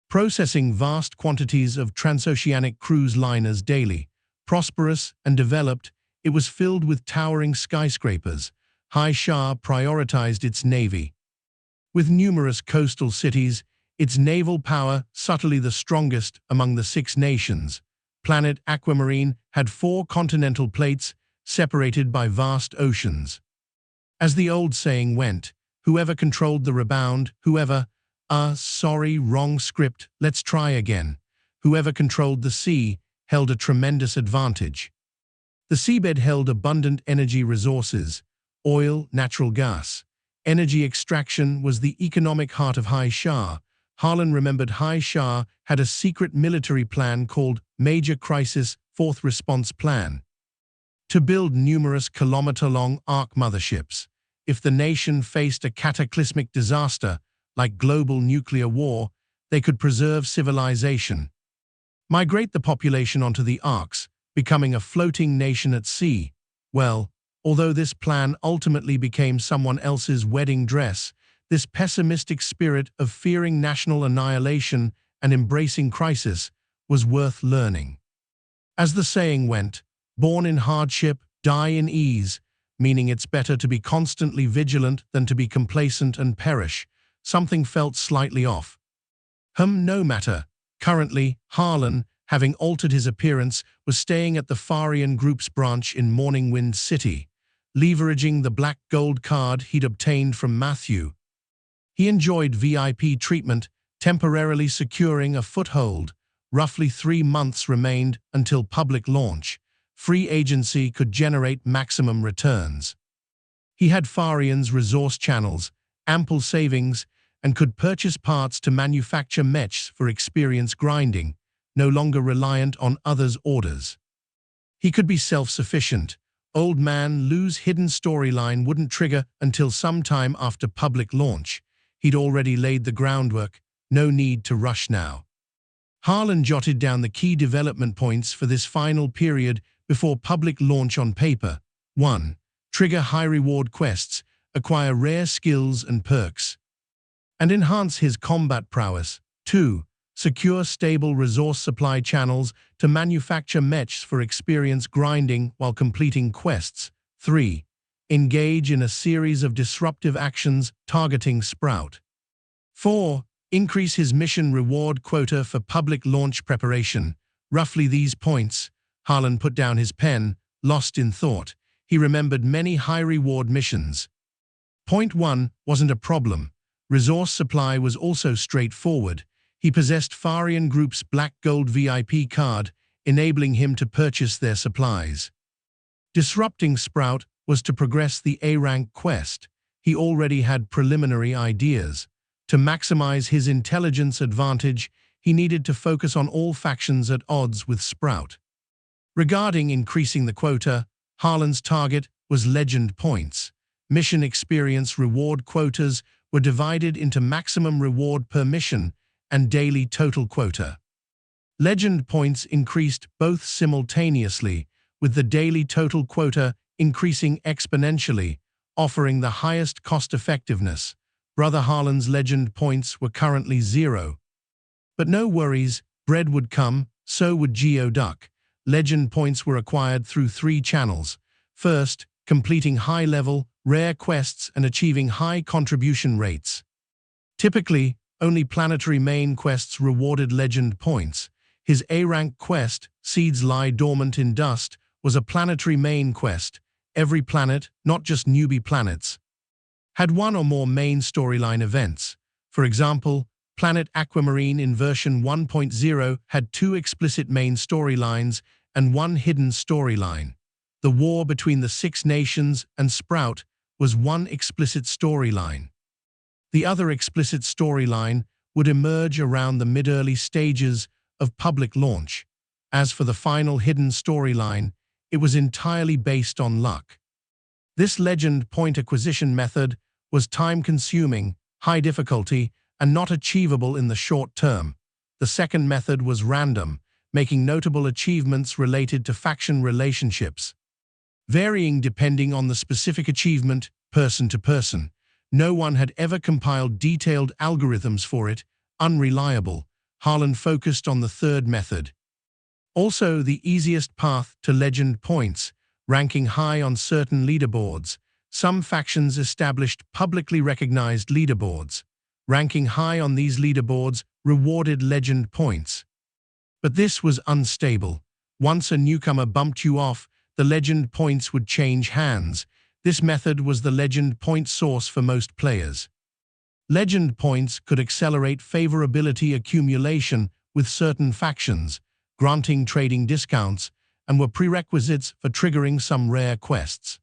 Processing vast quantities of transoceanic cruise liners daily. Prosperous and developed, it was filled with towering skyscrapers. High Shah prioritized its navy. With numerous coastal cities, its naval power subtly the strongest among the 6 nations. Planet Aquamarine had 4 continental plates separated by vast oceans. As the old saying went, whoever controlled the rebound, sorry, wrong script, let's try again. Whoever controlled the sea held a tremendous advantage. The seabed held abundant energy resources, oil, natural gas. Energy extraction was the economic heart of High Shah. Harlan remembered High Shah had a secret military plan called Major Crisis Fourth Response Plan. To build numerous kilometer-long arc motherships, if the nation faced a cataclysmic disaster like global nuclear war, they could preserve civilization. Migrate the population onto the arcs, becoming a floating nation at sea. Well, although this plan ultimately became someone else's wedding dress, this pessimistic spirit of fearing national annihilation and embracing crisis was worth learning. As the saying went, born in hardship, die in ease, meaning it's better to be constantly vigilant than to be complacent and perish. Something felt slightly off. No matter. Currently, Harlan, having altered his appearance, was staying at the Farian Group's branch in Morningwind City, leveraging the black gold card he'd obtained from Matthew. He enjoyed VIP treatment, temporarily securing a foothold. Roughly 3 months remained until public launch. Free agency could generate maximum returns. He had Farian's resource channels, ample savings, and could purchase parts to manufacture mechs for experience grinding, no longer reliant on others' orders. He could be self-sufficient. Old Man Lou's hidden storyline wouldn't trigger until sometime after public launch. He'd already laid the groundwork, no need to rush now. Harlan jotted down the key development points for this final period before public launch on paper. 1. Trigger high-reward quests, acquire rare skills and perks, and enhance his combat prowess. 2. Secure stable resource supply channels to manufacture mechs for experience grinding while completing quests. 3. Engage in a series of disruptive actions targeting Sprout. 4. Increase his mission reward quota for public launch preparation. Roughly these points. Harlan put down his pen, lost in thought. He remembered many high-reward missions. Point 1 wasn't a problem. Resource supply was also straightforward. He possessed Farian Group's black gold VIP card, enabling him to purchase their supplies. Disrupting Sprout was to progress the A-rank quest. He already had preliminary ideas. To maximize his intelligence advantage, he needed to focus on all factions at odds with Sprout. Regarding increasing the quota, Harlan's target was legend points. Mission experience reward quotas were divided into maximum reward per mission and daily total quota. Legend points increased both simultaneously, with the daily total quota increasing exponentially, offering the highest cost-effectiveness. Brother Harlan's legend points were currently 0. But no worries, bread would come, so would Geoduck. Legend points were acquired through 3 channels. First, completing high-level, rare quests and achieving high contribution rates. Typically, only planetary main quests rewarded legend points. His A-rank quest, Seeds Lie Dormant in Dust, was a planetary main quest. Every planet, not just newbie planets, had one or more main storyline events. For example, Planet Aquamarine in version 1.0 had 2 explicit main storylines and 1 hidden storyline. The war between the 6 nations and Sprout was 1 explicit storyline. The other explicit storyline would emerge around the mid-early stages of public launch. As for the final hidden storyline, it was entirely based on luck. This legend point acquisition method was time-consuming, high difficulty, and not achievable in the short term. The second method was random, making notable achievements related to faction relationships, varying depending on the specific achievement, person to person. No one had ever compiled detailed algorithms for it, unreliable. Harlan focused on the third method. Also the easiest path to legend points, ranking high on certain leaderboards. Some factions established publicly recognized leaderboards. Ranking high on these leaderboards rewarded legend points. But this was unstable. Once a newcomer bumped you off, the legend points would change hands. This method was the legend point source for most players. Legend points could accelerate favorability accumulation with certain factions, granting trading discounts, and were prerequisites for triggering some rare quests.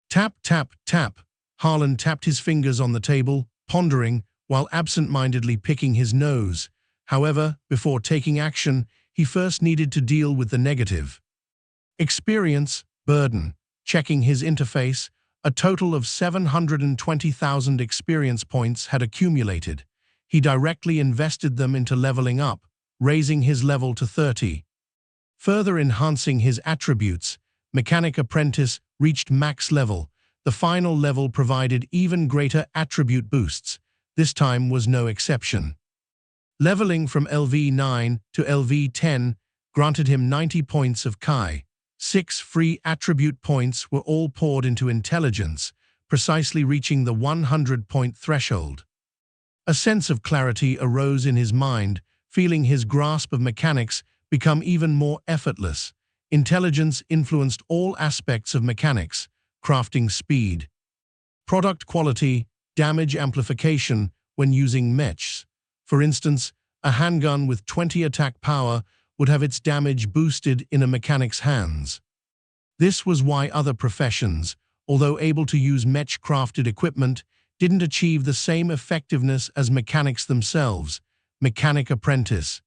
Tap, tap, tap. Harlan tapped his fingers on the table, pondering, while absent-mindedly picking his nose. However, before taking action, he first needed to deal with the negative. Experience, burden. Checking his interface, a total of 720,000 experience points had accumulated. He directly invested them into leveling up, raising his level to 30. Further enhancing his attributes, Mechanic Apprentice reached max level. The final level provided even greater attribute boosts. This time was no exception. Leveling from LV9 to LV10 granted him 90 points of Chi. 6 free attribute points were all poured into intelligence, precisely reaching the 100-point threshold. A sense of clarity arose in his mind, feeling his grasp of mechanics become even more effortless. Intelligence influenced all aspects of mechanics, crafting speed, product quality, damage amplification when using mechs. For instance, a handgun with 20 attack power would have its damage boosted in a mechanic's hands. This was why other professions, although able to use mech-crafted equipment, didn't achieve the same effectiveness as mechanics themselves. Mechanic Apprentice.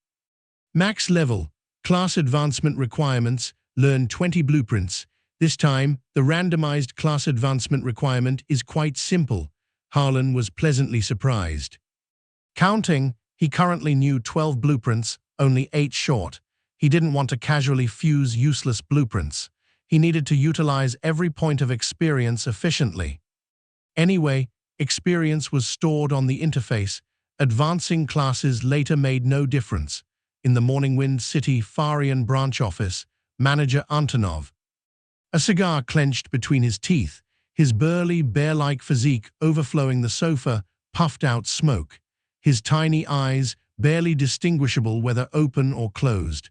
Max level. Class advancement requirements. Learn 20 blueprints. This time, the randomized class advancement requirement is quite simple. Harlan was pleasantly surprised. Counting, he currently knew 12 blueprints, only 8 short. He didn't want to casually fuse useless blueprints. He needed to utilize every point of experience efficiently. Anyway, experience was stored on the interface. Advancing classes later made no difference. In the Morningwind City Farian branch office, manager Antonov, a cigar clenched between his teeth, his burly, bear-like physique overflowing the sofa, puffed out smoke. His tiny eyes, barely distinguishable whether open or closed,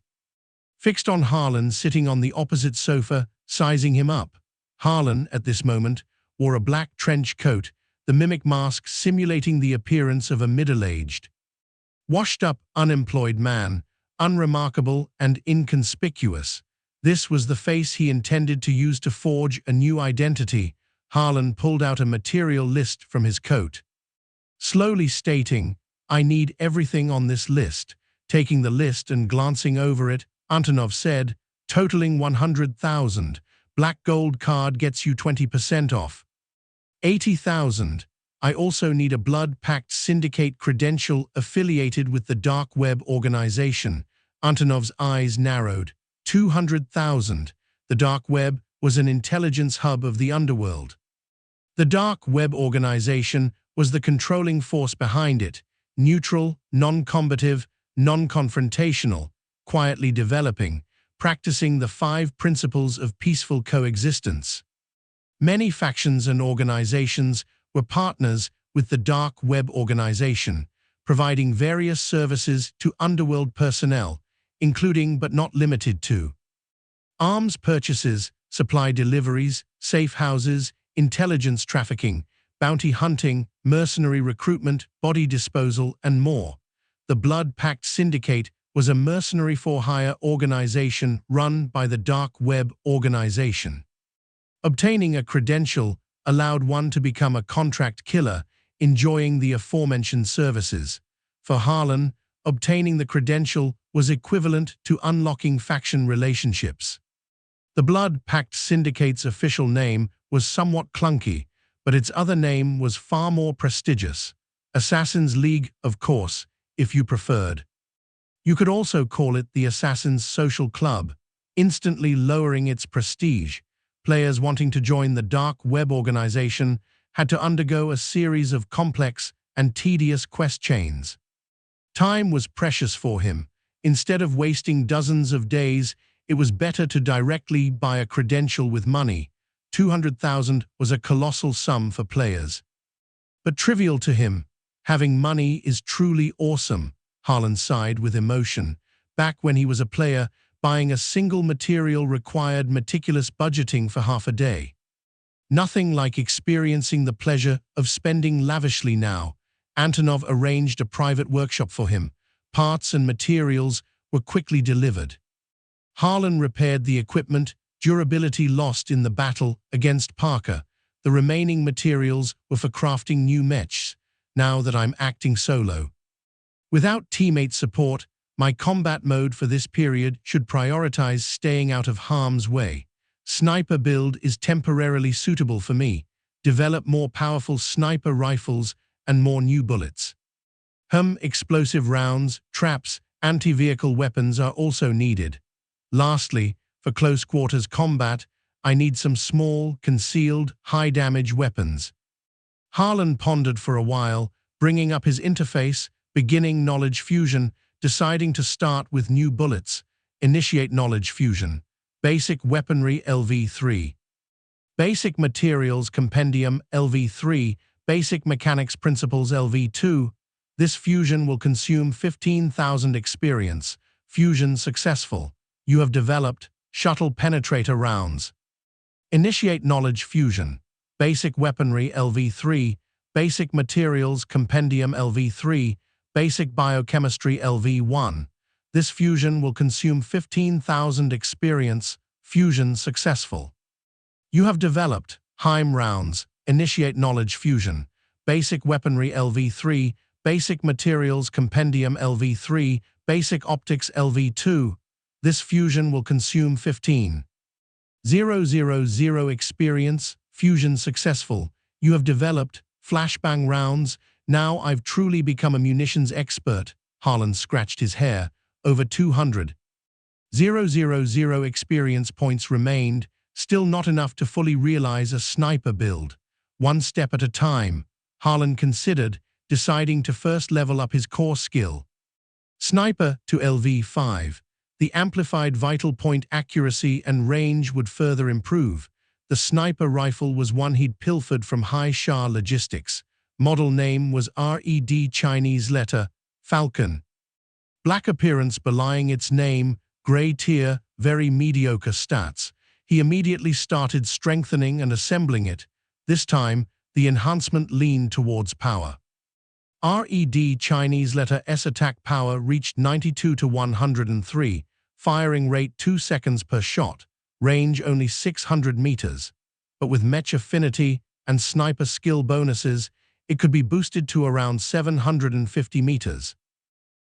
fixed on Harlan sitting on the opposite sofa, sizing him up. Harlan, at this moment, wore a black trench coat, the mimic mask simulating the appearance of a middle-aged, washed-up, unemployed man, unremarkable and inconspicuous. This was the face he intended to use to forge a new identity. Harlan pulled out a material list from his coat, slowly stating, "I need everything on this list." Taking the list and glancing over it, Antonov said, "Totaling 100,000. Black Gold card gets you 20% off. 80,000. I also need a Blood-Pact Syndicate credential affiliated with the Dark Web organization." Antonov's eyes narrowed. 200,000. The Dark Web was an intelligence hub of the underworld. The Dark Web organization was the controlling force behind it, neutral, non-combative, non-confrontational, quietly developing, practicing the 5 principles of peaceful coexistence. Many factions and organizations were partners with the Dark Web organization, providing various services to underworld personnel, including but not limited to arms purchases, supply deliveries, safe houses, intelligence trafficking, bounty hunting, mercenary recruitment, body disposal, and more. The Blood Pact Syndicate was a mercenary for-hire organization run by the Dark Web organization. Obtaining a credential allowed one to become a contract killer, enjoying the aforementioned services. For Harlan, obtaining the credential was equivalent to unlocking faction relationships. The Blood Pact Syndicate's official name was somewhat clunky, but its other name was far more prestigious. Assassin's League, of course, if you preferred. You could also call it the Assassin's Social Club, instantly lowering its prestige. Players wanting to join the Dark Web organization had to undergo a series of complex and tedious quest chains. Time was precious for him. Instead of wasting dozens of days, it was better to directly buy a credential with money. 200,000 was a colossal sum for players. But trivial to him. Having money is truly awesome, Harlan sighed with emotion. Back when he was a player, buying a single material required meticulous budgeting for half a day. Nothing like experiencing the pleasure of spending lavishly now. Antonov arranged a private workshop for him. Parts and materials were quickly delivered. Harlan repaired the equipment, durability lost in the battle against Parker. The remaining materials were for crafting new mechs, now that I'm acting solo. Without teammate support, my combat mode for this period should prioritize staying out of harm's way. Sniper build is temporarily suitable for me. Develop more powerful sniper rifles and more new bullets. Explosive rounds, traps, anti-vehicle weapons are also needed. Lastly, for close quarters combat, I need some small, concealed, high-damage weapons. Harlan pondered for a while, bringing up his interface, beginning knowledge fusion, deciding to start with new bullets. Initiate knowledge fusion. Basic weaponry LV3. Basic materials compendium LV3. Basic mechanics principles LV2. This fusion will consume 15,000 experience. Fusion successful. You have developed shuttle penetrator rounds. Initiate knowledge fusion. Basic weaponry LV3. Basic materials compendium LV3. Basic biochemistry LV1. This fusion will consume 15,000 experience. Fusion successful. You have developed Heim rounds. Initiate knowledge fusion. Basic weaponry LV3. Basic materials compendium LV3. Basic optics LV2. This fusion will consume 15,000 experience. Fusion successful. You have developed flashbang rounds. Now I've truly become a munitions expert. Harlan scratched his hair. Over 200,000 experience points remained, still not enough to fully realize a sniper build. One step at a time, Harlan considered, deciding to first level up his core skill. Sniper to LV5. The amplified vital point accuracy and range would further improve. The sniper rifle was one he'd pilfered from Hai Sha Logistics. Model name was RED Chinese letter, Falcon. Black appearance belying its name, gray tier, very mediocre stats. He immediately started strengthening and assembling it. This time, the enhancement leaned towards power. RED Chinese letter S attack power reached 92 to 103, firing rate 2 seconds per shot, range only 600 meters. But with mech affinity and sniper skill bonuses, it could be boosted to around 750 meters.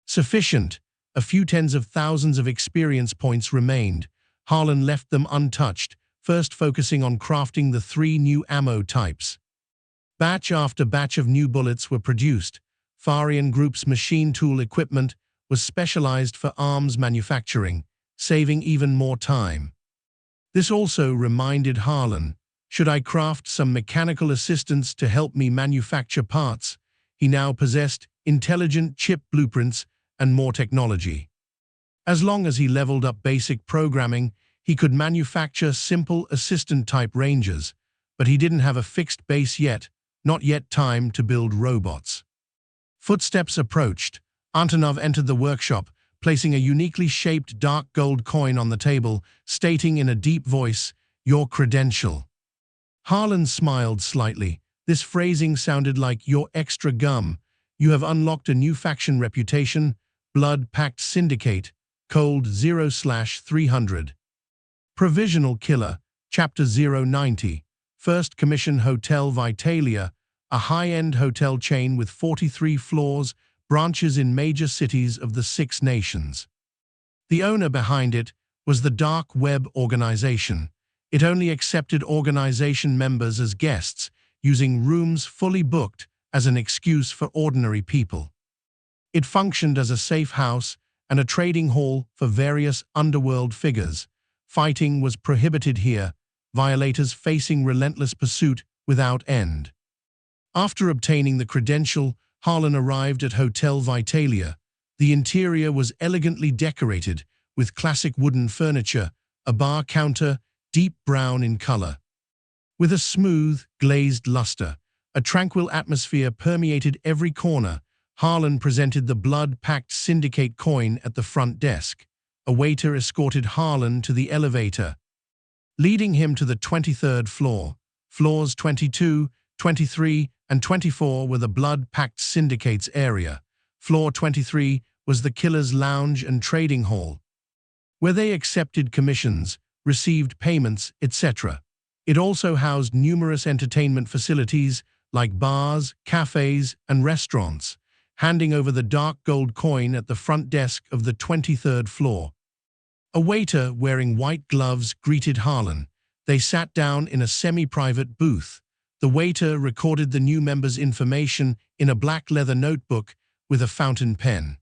Sufficient. A few tens of thousands of experience points remained. Harlan left them untouched, first focusing on crafting the 3 new ammo types. Batch after batch of new bullets were produced. Farian Group's machine tool equipment was specialized for arms manufacturing, saving even more time. This also reminded Harlan, should I craft some mechanical assistants to help me manufacture parts? He now possessed intelligent chip blueprints and more technology. As long as he leveled up basic programming, he could manufacture simple assistant-type ranges, but he didn't have a fixed base yet, not yet time to build robots. Footsteps approached. Antonov entered the workshop, placing a uniquely shaped dark gold coin on the table, stating in a deep voice, "Your credential." Harlan smiled slightly. This phrasing sounded like "your extra gum." "You have unlocked a new faction reputation, Blood Pact Syndicate, Cold 0/300. Provisional Killer, Chapter 090. First Commission Hotel Vitalia, a high-end hotel chain with 43 floors, branches in major cities of the 6 nations. The owner behind it was the Dark Web Organization. It only accepted organization members as guests, using rooms fully booked as an excuse for ordinary people. It functioned as a safe house and a trading hall for various underworld figures. Fighting was prohibited here, violators facing relentless pursuit without end. After obtaining the credential, Harlan arrived at Hotel Vitalia. The interior was elegantly decorated with classic wooden furniture, a bar counter, deep brown in color. With a smooth, glazed luster, a tranquil atmosphere permeated every corner. Harlan presented the Blood Pact Syndicate coin at the front desk. A waiter escorted Harlan to the elevator, leading him to the 23rd floor. Floors 22, 23, and 24 were the Blood Pact Syndicate's area. Floor 23 was the Killer's Lounge and Trading Hall, where they accepted commissions, received payments, etc. It also housed numerous entertainment facilities like bars, cafes, and restaurants. Handing over the dark gold coin at the front desk of the 23rd floor, a waiter wearing white gloves greeted Harlan. They sat down in a semi-private booth. The waiter recorded the new member's information in a black leather notebook with a fountain pen.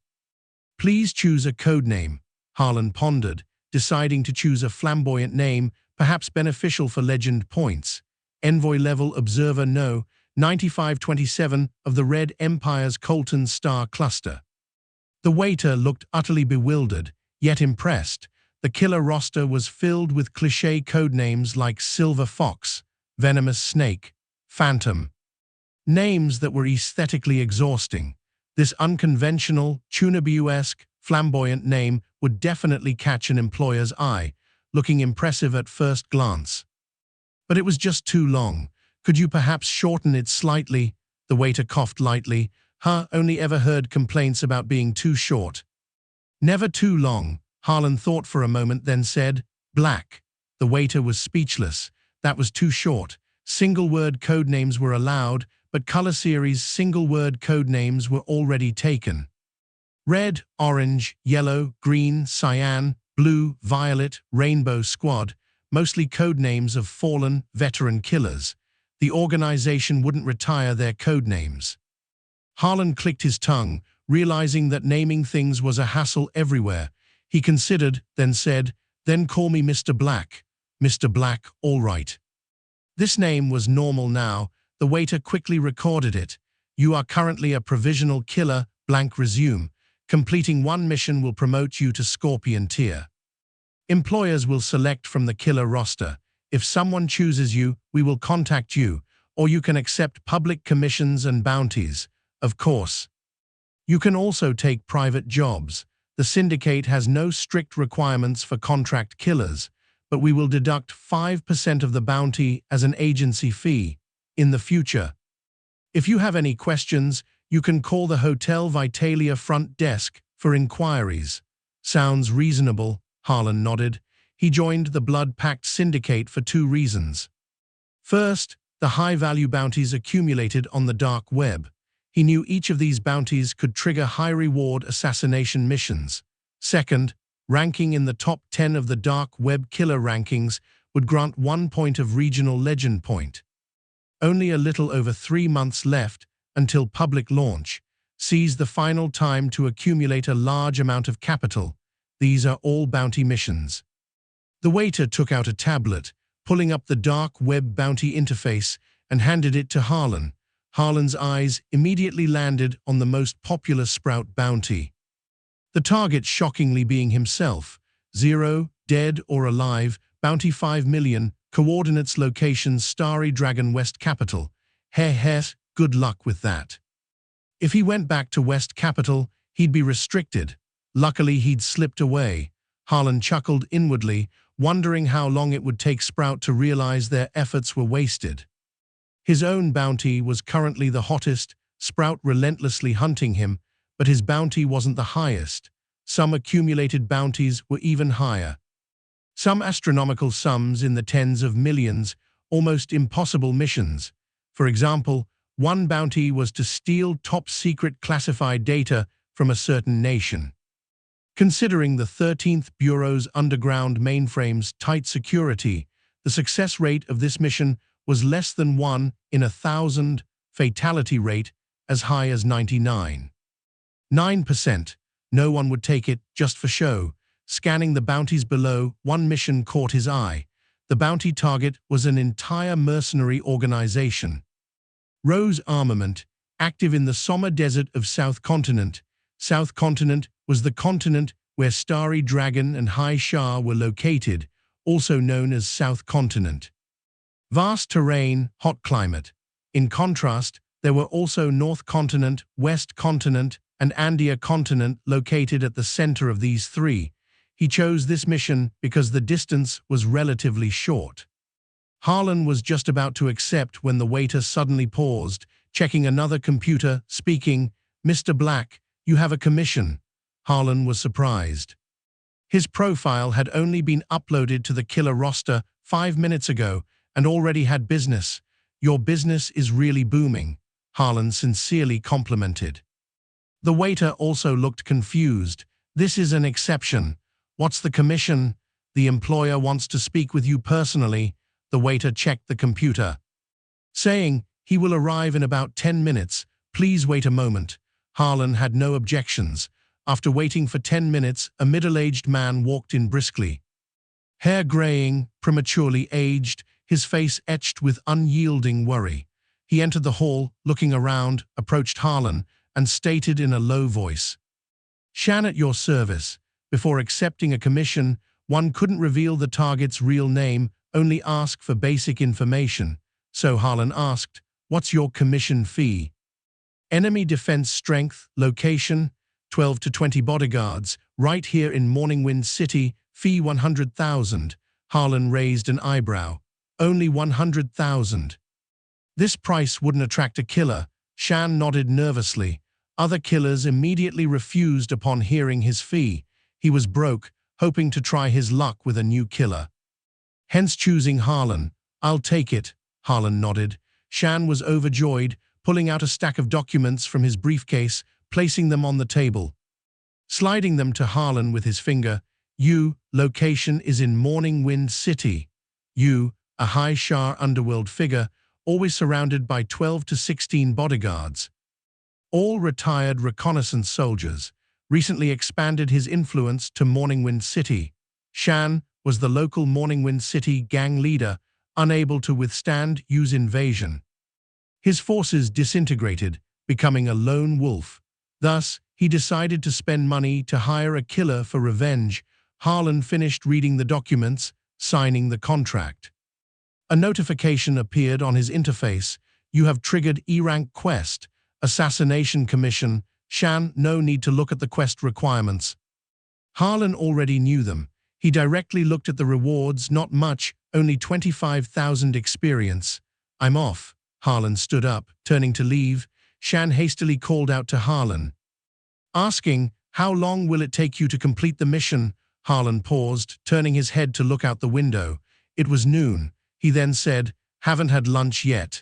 "Please choose a code name," Harlan pondered, deciding to choose a flamboyant name, perhaps beneficial for legend points. Envoy-level observer No. 9527 of the Red Empire's Colton Star Cluster. The waiter looked utterly bewildered, yet impressed. The killer roster was filled with cliché codenames like Silver Fox, Venomous Snake, Phantom. Names that were aesthetically exhausting. This unconventional, Tunabu-esque, flamboyant name would definitely catch an employer's eye, looking impressive at first glance. But it was just too long. "Could you perhaps shorten it slightly?" The waiter coughed lightly. Only ever heard complaints about being too short." "Never too long," Harlan thought for a moment, then said, "Black." The waiter was speechless. That was too short. Single-word codenames were allowed, but color series single-word codenames were already taken. Red, orange, yellow, green, cyan, blue, violet, rainbow squad, mostly codenames of fallen, veteran killers. The organization wouldn't retire their codenames. Harlan clicked his tongue, realizing that naming things was a hassle everywhere. He considered, then said, "Then call me Mr. Black." "Mr. Black, all right." This name was normal now. The waiter quickly recorded it. "You are currently a provisional killer, blank resume. Completing 1 mission will promote you to Scorpion tier. Employers will select from the killer roster. If someone chooses you, we will contact you, or you can accept public commissions and bounties, of course. You can also take private jobs. The syndicate has no strict requirements for contract killers, but we will deduct 5% of the bounty as an agency fee in the future. If you have any questions, you can call the Hotel Vitalia front desk for inquiries." "Sounds reasonable," Harlan nodded. He joined the Blood Pact Syndicate for 2 reasons. First, the high-value bounties accumulated on the dark web. He knew each of these bounties could trigger high-reward assassination missions. Second, ranking in the top 10 of the dark web killer rankings would grant 1 point of regional legend point. Only a little over 3 months left until public launch. Seize the final time to accumulate a large amount of capital. These are all bounty missions. The waiter took out a tablet, pulling up the dark web bounty interface, and handed it to Harlan. Harlan's eyes immediately landed on the most popular Sprout bounty. The target shockingly being himself. 0, dead or alive, bounty 5 million, Coordinates location Starry Dragon West Capital. Heh, good luck with that. If he went back to West Capital, he'd be restricted. Luckily, he'd slipped away. Harlan chuckled inwardly, wondering how long it would take Sprout to realize their efforts were wasted. His own bounty was currently the hottest, Sprout relentlessly hunting him, but his bounty wasn't the highest. Some accumulated bounties were even higher. Some astronomical sums in the tens of millions, almost impossible missions. For example, one bounty was to steal top-secret classified data from a certain nation. Considering the 13th Bureau's underground mainframe's tight security, the success rate of this mission was less than 1 in 1,000, fatality rate as high as 99.9%. No one would take it just for show. Scanning the bounties below, one mission caught his eye. The bounty target was an entire mercenary organization. Rose Armament, active in the Somme Desert of South Continent. South Continent was the continent where Starry Dragon and High Shah were located, also known as South Continent. Vast terrain, hot climate. In contrast, there were also North Continent, West Continent, and Andia Continent located at the center of these three. He chose this mission because the distance was relatively short. Harlan was just about to accept when the waiter suddenly paused, checking another computer, speaking, "Mr. Black, you have a commission." Harlan was surprised. His profile had only been uploaded to the killer roster 5 minutes ago and already had business. "Your business is really booming," Harlan sincerely complimented. The waiter also looked confused. "This is an exception. What's the commission?" "The employer wants to speak with you personally." The waiter checked the computer, saying, "He will arrive in about 10 minutes. Please wait a moment." Harlan had no objections. After waiting for 10 minutes, a middle-aged man walked in briskly. Hair graying, prematurely aged, his face etched with unyielding worry. He entered the hall, looking around, approached Harlan, and stated in a low voice, "Shan at your service." Before accepting a commission, one couldn't reveal the target's real name, only ask for basic information. So Harlan asked, "What's your commission fee?" "Enemy defense strength, location, 12 to 20 bodyguards, right here in Morningwind City, fee 100,000. Harlan raised an eyebrow. "Only 100,000. This price wouldn't attract a killer." Shan nodded nervously. Other killers immediately refused upon hearing his fee. He was broke, hoping to try his luck with a new killer. Hence choosing Harlan. "I'll take it," Harlan nodded. Shan was overjoyed, pulling out a stack of documents from his briefcase, placing them on the table. Sliding them to Harlan with his finger, "You, location is in Morningwind City. You, a High Shah underworld figure, always surrounded by 12 to 16 bodyguards. All retired reconnaissance soldiers. Recently expanded his influence to Morningwind City." Shan was the local Morningwind City gang leader, unable to withstand Yu's invasion. His forces disintegrated, becoming a lone wolf. Thus, he decided to spend money to hire a killer for revenge. Harlan finished reading the documents, signing the contract. A notification appeared on his interface. "You have triggered E-rank quest, assassination commission." Shan, no need to look at the quest requirements. Harlan already knew them. He directly looked at the rewards, not much, only 25,000 experience. "I'm off." Harlan stood up, turning to leave. Shan hastily called out to Harlan, asking, "How long will it take you to complete the mission?" Harlan paused, turning his head to look out the window. It was noon. He then said, "Haven't had lunch yet."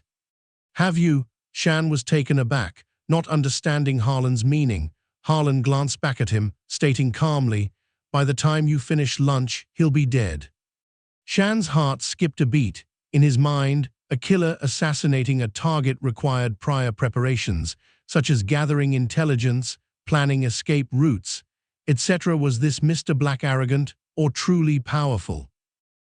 "Have you?" Shan was taken aback, not understanding Harlan's meaning. Harlan glanced back at him, stating calmly, "By the time you finish lunch, he'll be dead." Shan's heart skipped a beat. In his mind, a killer assassinating a target required prior preparations, such as gathering intelligence, planning escape routes, etc. Was this Mr. Black arrogant or truly powerful?